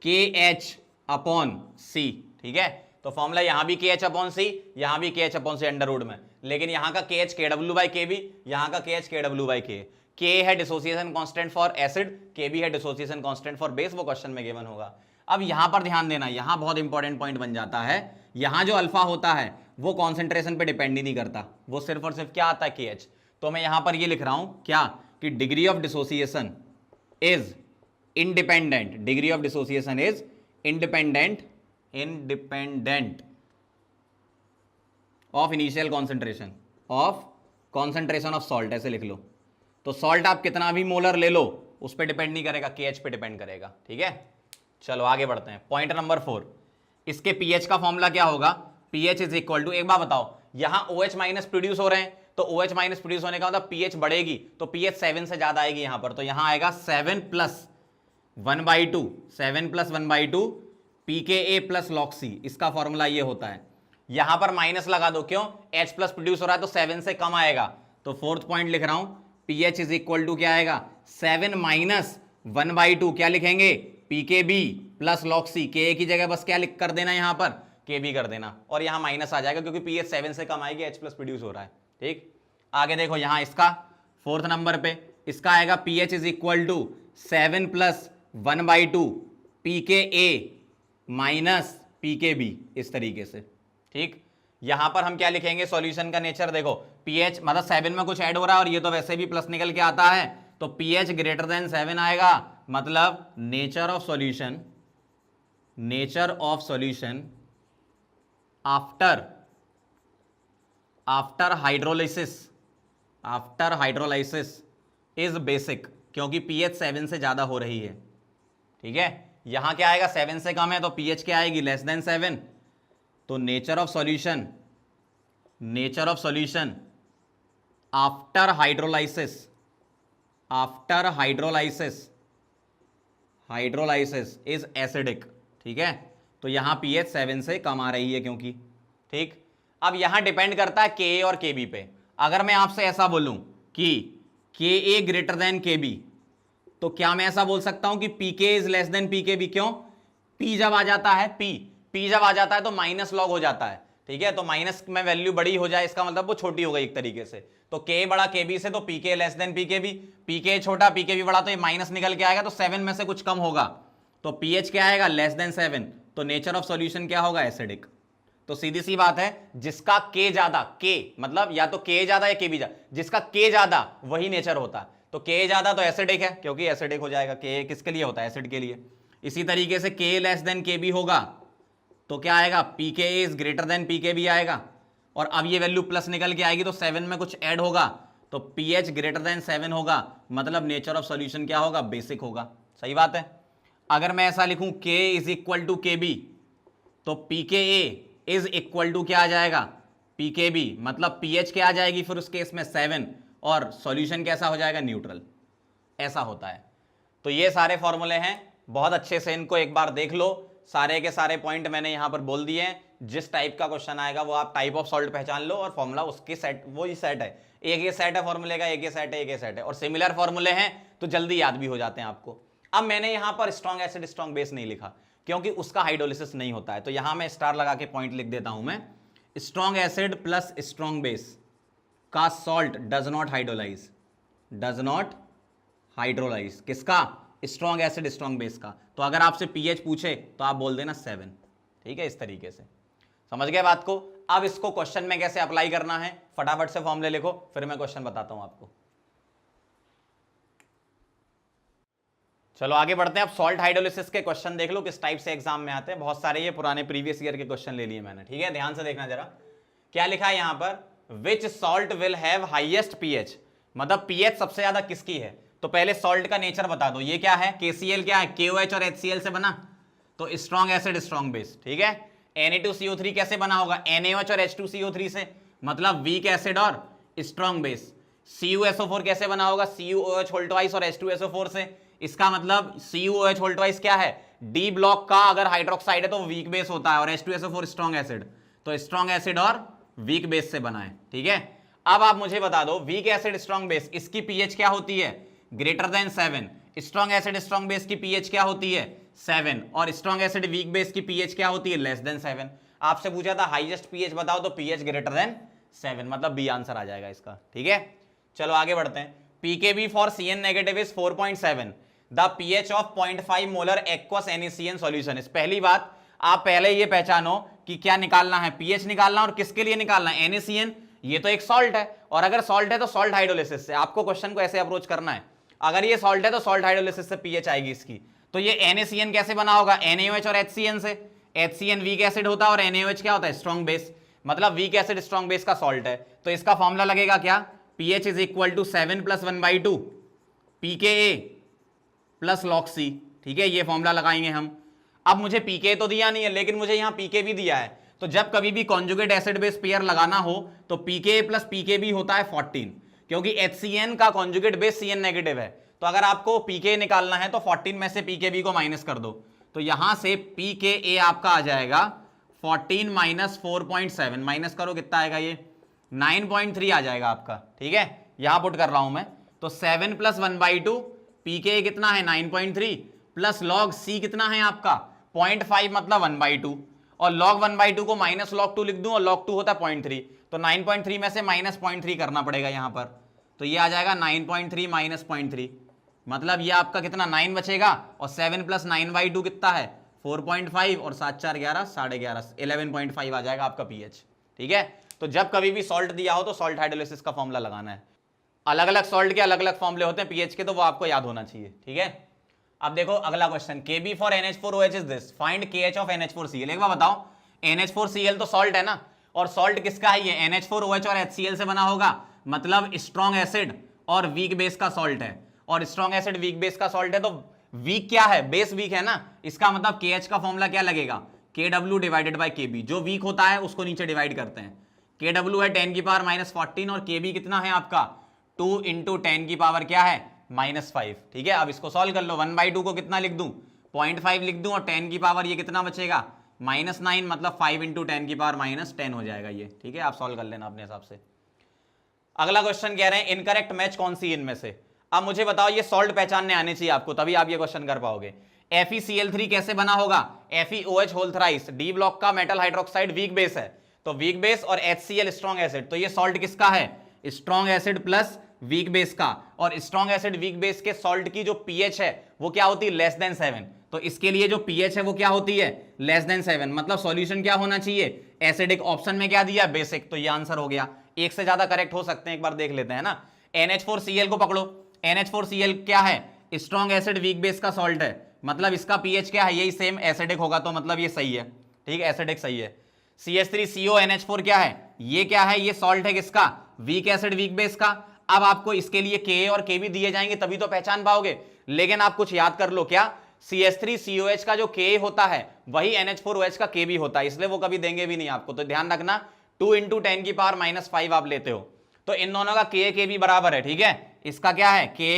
KH upon C, ठीक है। तो फॉर्मूला यहां भी KH अपॉन C, यहां भी KH upon C under root में, लेकिन यहां का KH KW/KB, यहां का KH KW/K। K है dissociation constant for acid, K भी है डिसोसिएशन कांस्टेंट फॉर बेस, वो क्वेश्चन में गिवन होगा। अब यहां पर ध्यान देना, यहां बहुत इंपॉर्टेंट पॉइंट बन जाता है। यहां जो अल्फा होता है वो कॉन्सेंट्रेशन पे डिपेंड ही नहीं करता, वो सिर्फ और सिर्फ क्या आता है? KH। तो मैं यहां पर ये लिख रहा हूं क्या कि degree of dissociation is independent, degree of dissociation is independent of initial concentration of salt, ऐसे लिख लो। तो सॉल्ट आप कितना भी मोलर ले लो उस पर डिपेंड नहीं करेगा, KH पे डिपेंड करेगा, ठीक है। चलो आगे बढ़ते हैं। पॉइंट नंबर 4, इसके pH का फॉर्मूला क्या होगा? pH इज इक्वल टू, एक बात बताओ, यहां OH- प्रोड्यूस हो रहे हैं, तो OH- प्रोड्यूस होने का मतलब pH बढ़ेगी, तो pH 7 से ज्यादा आएगी यहां पर, तो यहां आएगा 7 + 1/2, 7 + 1/2 pKa + log-C, इसका फॉर्मूला ये होता है। यहां पर माइनस लगा दो, क्यों? H+ प्रोड्यूस हो रहा है तो 7 से कम आएगा, तो फोर्थ पॉइंट लिख रहा हूं, pH इज इक्वल टू क्या आएगा? 7 - 1/2, क्या लिखेंगे? pKb + log-C, Ka की जगह बस क्या लिख कर देना यहां पर? Kb कर देना, और यहां माइनस आ जाएगा क्योंकि pH 7 से कम आएगी, H+ प्रोड्यूस हो रहा है, ठीक। आगे देखो, यहां इसका फोर्थ नंबर पे इसका आएगा pH is equal to 7 + 1/2 pKa - pKb, इस तरीके से, ठीक। यहां पर हम क्या लिखेंगे? सॉल्यूशन का नेचर देखो, pH मतलब 7 में कुछ ऐड हो रहा है और ये तो वैसे भी प्लस निकल के आता है, तो pH ग्रेटर देन 7 आएगा, मतलब nature of solution after hydrolysis is basic, क्योंकि pH 7 से ज्यादा हो रही है, ठीक है। यहां क्या आएगा? 7 से कम है तो pH क्या आएगी? Less than 7। तो nature of solution after hydrolysis is acidic, ठीक है। तो यहां pH 7 से कम आ रही है क्योंकि, ठीक। अब यहां डिपेंड करता है Ka और Kb पे। अगर मैं आपसे ऐसा बोलूं कि Ka ग्रेटर देन Kb, तो क्या मैं ऐसा बोल सकता हूं कि Pk is less than Pkb? क्यों? P जब आ जाता है, P जब आ जाता है तो माइनस लॉग हो जाता है, ठीक है। तो माइनस में वैल्यू बड़ी हो जाए, इसका मतलब वो छोटी हो गई एक तरीके से। तो K बड़ा Kb से, तो Pk less than Pkb, Pk छोटा Pkb बड़ा, तो ये माइनस निकल के आएगा, तो 7 में से कुछ कम होगा, तो pH क्या आएगा? Less than 7। तो नेचर ऑफ सॉल्यूशन क्या होगा? एसिडिक। तो सीधी सी बात है, जिसका K ज्यादा, K मतलब या तो K ज्यादा या Kb ज्यादा, जिसका K ज्यादा वही नेचर होता है। तो K ज्यादा तो एसिडिक है, क्योंकि एसिडिक हो जाएगा। K किसके लिए होता है? एसिड के लिए। इसी तरीके से K लेस देन Kb होगा तो क्या आएगा? Pk is greater than Pkb आएगा, और अब ये वैल्यू प्लस निकल के आएगी तो 7 में कुछ ऐड होगा, तो pH ग्रेटर देन 7 होगा, मतलब नेचर ऑफ सॉल्यूशन क्या होगा? बेसिक होगा। सही बात है। अगर मैं ऐसा लिखूं K is equal to Kb, तो Pka इज इक्वल टू क्या आ जाएगा? Pkb, मतलब pH क्या आ जाएगी फिर उस केस में? 7, और सॉल्यूशन कैसा हो जाएगा? न्यूट्रल। ऐसा होता है। तो ये सारे फॉर्मूले हैं, बहुत अच्छे से इनको एक बार देख लो। सारे के सारे पॉइंट मैंने यहां पर बोल दिए हैं। जिस टाइप का क्वेश्चन आएगा वो आप टाइप ऑफ सॉल्ट पहचान लो, और फॉर्मूला उसके सेट, वो ही सेट है, एक ये सेट है फॉर्मूले का, एक ये सेट है, एक ये सेट है, और सिमिलर फॉर्मूले हैं तो जल्दी याद भी हो जाते हैं आपको। अब मैंने यहां पर स्ट्रॉन्ग एसिड स्ट्रॉन्ग बेस नहीं लिखा, क्योंकि उसका हाइड्रोलिसिस नहीं होता है, तो यहां मैं स्टार लगा के पॉइंट लिख देता हूं मैं, strong acid plus strong base का सॉल्ट डज नॉट हाइड्रोलाइज। किसका? स्ट्रॉन्ग एसिड स्ट्रॉन्ग बेस का। तो अगर आपसे pH पूछे तो आप बोल देना 7, ठीक है। इस तरीके से समझ गए बात को। अब इसको क्वेश्चन में कैसे अप्लाई करना है, फटाफट से फॉर्मूले लिखो, फिर मैं क्वेश्चन बताता हूं आपको। चलो आगे बढ़ते हैं। अब सॉल्ट हाइड्रोलिसिस के क्वेश्चन देख लो किस टाइप से एग्जाम में आते हैं। बहुत सारे ये पुराने प्रीवियस ईयर के क्वेश्चन ले लिए मैंने, ठीक है। ध्यान से देखना जरा, क्या लिखा है यहां पर? Which salt will have highest pH, मतलब pH सबसे ज्यादा किसकी है। तो पहले सॉल्ट का नेचर बता दो। ये क्या है? KCl क्या है? KOH और HCl से बना, तो स्ट्रॉन्ग एसिड स्ट्रॉन्ग बेस, ठीक है। Na2CO3 कैसे बना होगा, NaOH और H2CO3 से, मतलब वीक एसिड और स्ट्रॉन्ग बेस। CuSO4 कैसे बना होगा, CuOH होल ट्वाइस और H2SO4 से, इसका मतलब CuOH होल ट्वाइस क्या है, डी ब्लॉक का अगर हाइड्रोक्साइड है तो वीक बेस होता है, और H2SO4 स्ट्रॉन्ग एसिड, तो स्ट्रॉन्ग एसिड और वीक बेस से बना है, ठीक है। अब आप मुझे बता दो, वीक एसिड स्ट्रॉन्ग बेस, इसकी पीएच क्या होती है, greater than 7। Strong acid strong base की पीएच क्या होती है, 7, और स्ट्रॉन्ग एसिड वीक बेस की पीएच क्या होती है, लेस देन 7। आपसे पूछा था हाईएस्ट पीएच बताओ, तो पीएच ग्रेटर देन 7, मतलब बी आंसर आ जाएगा इसका, ठीक है। चलो आगे बढ़ते हैं। PKb for CN negative is 4.7, the pH of 0.5 molar aqueous NaCN solution is. पहली बात, आप पहले ये पहचानो कि क्या निकालना है, पीएच निकालना, और किसके लिए निकालना है, NaCN। ये तो एक सॉल्ट है, और अगर सॉल्ट है तो सॉल्ट हाइड्रोलिसिस से। आपको क्वेश्चन को ऐसे अप्रोच करना है, अगर ये सॉल्ट है तो सॉल्ट हाइड्रोलिसिस से पीएच आएगी इसकी। तो ये NaCN कैसे बना होगा, NaOH और HCN से। HCN वीक एसिड होता है और NaOH क्या होता है, स्ट्रॉन्ग बेस, मतलब वीक एसिड स्ट्रॉन्ग बेस का सॉल्ट है। तो इसका फॉर्मूला लगेगा क्या, pH is equal to 7 + 1/2 pKa plus log C, ठीक है। ये फॉर्मूला लगाएंगे हम। अब मुझे pKa तो दिया नहीं है, लेकिन मुझे यहाँ pK भी दिया है। तो जब कभी भी कॉन्जुगेट एसिड बेस पेयर लगाना हो तो pKa प्लस pKb होता है 14, क्योंकि HCN का कॉन्जुगेट बेस CN नेगेटिव है। तो अगर आपको pKa निकालना है तो 14 में से pKb को माइनस कर दो, तो यहां से pKa आपका आ जाएगा 14 - 4.7, माइनस करो कितना आएगा, ये 9.3 आ जाएगा आपका, ठीक है। यहां पुट कर रहा हूं मैं, तो 7 + 1/2 pKa कितना है 9.3 प्लस log C कितना है आपका 0.5, मतलब 1/2, और log 1/2 को माइनस log 2 लिख दूं, और log 2 होता है 0.3, तो 9.3 में से माइनस 0.3 करना पड़ेगा यहां पर, तो ये आ जाएगा 9.3 - 0.3, मतलब ये आपका कितना 9 बचेगा, और 7 + 9/2 कितना है 4.5, और 7 4 11 11.5 11.5 आ जाएगा आपका pH, ठीक है। तो जब कभी भी सॉल्ट दिया हो तो सॉल्ट हाइड्रोलिसिस का फॉर्मूला लगाना है। अलग अलग सॉल्ट के अलग अलग फॉर्मूले होते हैं पीएच के, तो वो आपको याद होना चाहिए, ठीक है। अब देखो अगला question, Kb for NH4OH is this, find KH of NH4Cl। एक बार बताओ, NH4Cl तो सॉल्ट है ना, और सॉल्ट किसका है, ये NH4OH और HCl से बना होगा, मतलब स्ट्रॉन्ग एसिड और वीक बेस का सॉल्ट है, और स्ट्रॉन्ग एसिड वीक बेस का सॉल्ट है, तो वीक क्या है, बेस वीक है ना, इसका मतलब KH का फॉर्मूला क्या लगेगा, KW डिवाइडेड बाय KB। जो वीक होता है उसको नीचे डिवाइड करते हैं, KW है 10⁻⁻14, और KB कितना है आपका 2 × 10⁻, क्या है -5, ठीक है। अब इसको सॉल्व कर लो, 1/2 को कितना लिख दूं 0.5 लिख दूं, और 10⁻, ये कितना बचेगा -9, मतलब 5 × 10⁻−10 हो जाएगा ये, ठीक है। आप सॉल्व कर लेना अपने हिसाब से। अगला क्वेश्चन कह रहे हैं इनकरेक्ट मैच कौन सी इनमें से। अब मुझे बताओ, ये सॉल्ट पहचानने आने चाहिए आपको, तभी आप ये क्वेश्चन कर पाओगे। FeCl3 कैसे बना होगा, FeOH whole thrice, D block का मेटल हाइड्रोक्साइड वीक बेस है, तो वीक बेस और HCl स्ट्रॉन्ग एसिड, तो ये सॉल्ट किसका है, strong acid plus weak base का, और स्ट्रॉन्ग एसिड वीक बेस के सॉल्ट की जो पीएच है वो क्या होती है, लेस देन 7। तो इसके लिए जो पीएच है वो क्या होती है, लेस देन 7, मतलब सॉल्यूशन क्या होना चाहिए, एसिडिक। ऑप्शन में क्या दिया, बेसिक, तो ये आंसर हो गया। एक से ज्यादा करेक्ट हो सकते हैं, एक बार देख लेते हैं ना। NH4Cl को पकड़ो, NH4Cl क्या है, स्ट्रॉन्ग एसिड वीक बेस का सॉल्ट है, मतलब इसका पीएच क्या है, यही सेम एसिडिक होगा, तो मतलब ये सही है, ठीक है, एसिडिक सही है। CH3CONH4 क्या है, ये क्या है, ये सॉल्ट है किसका, वीक एसिड वीक बेस का। अब आपको इसके लिए Ka और Kb दिए जाएंगे तभी तो पहचान पाओगे, लेकिन आप कुछ याद कर लो, क्या CH3COH का जो Ka होता है वही NH4OH का Kb होता है, इसलिए वो कभी देंगे भी नहीं आपको, तो ध्यान रखना 2 × 10⁻⁻5 आप लेते हो, तो इन दोनों का Ka Kb बराबर है, ठीक है। इसका क्या है, Ka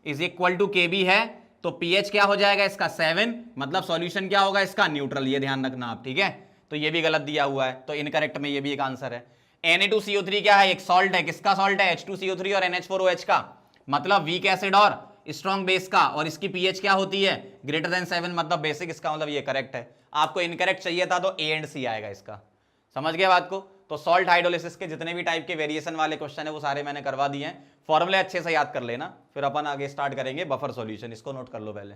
= Kb है, तो pH क्या हो जाएगा इसका 7, मतलब सॉल्यूशन क्या होगा इसका, न्यूट्रल, ये ध्यान रखना आप, ठीक है। तो ये भी गलत दिया हुआ है, तो इनकरेक्ट में ये भी एक आंसर है। Na2CO3 क्या है, एक सॉल्ट है, किसका सॉल्ट है, H2CO3 और NH4OH का, मतलब वीक एसिड और स्ट्रॉन्ग बेस का, और इसकी पीएच क्या होती है, ग्रेटर देन 7, मतलब बेसिक, इसका मतलब ये करेक्ट है। आपको इनकरेक्ट चाहिए था तो A और C आएगा इसका, समझ गए बात को। तो सॉल्ट हाइड्रोलिसिस के जितने भी टाइप के वेरिएशन वाले क्वेश्चन है वो सारे मैंने करवा दिए हैं, फॉर्मूले अच्छे से याद कर लेना, फिर अपन आगे स्टार्ट करेंगे बफर सॉल्यूशन, इसको नोट कर लो पहले।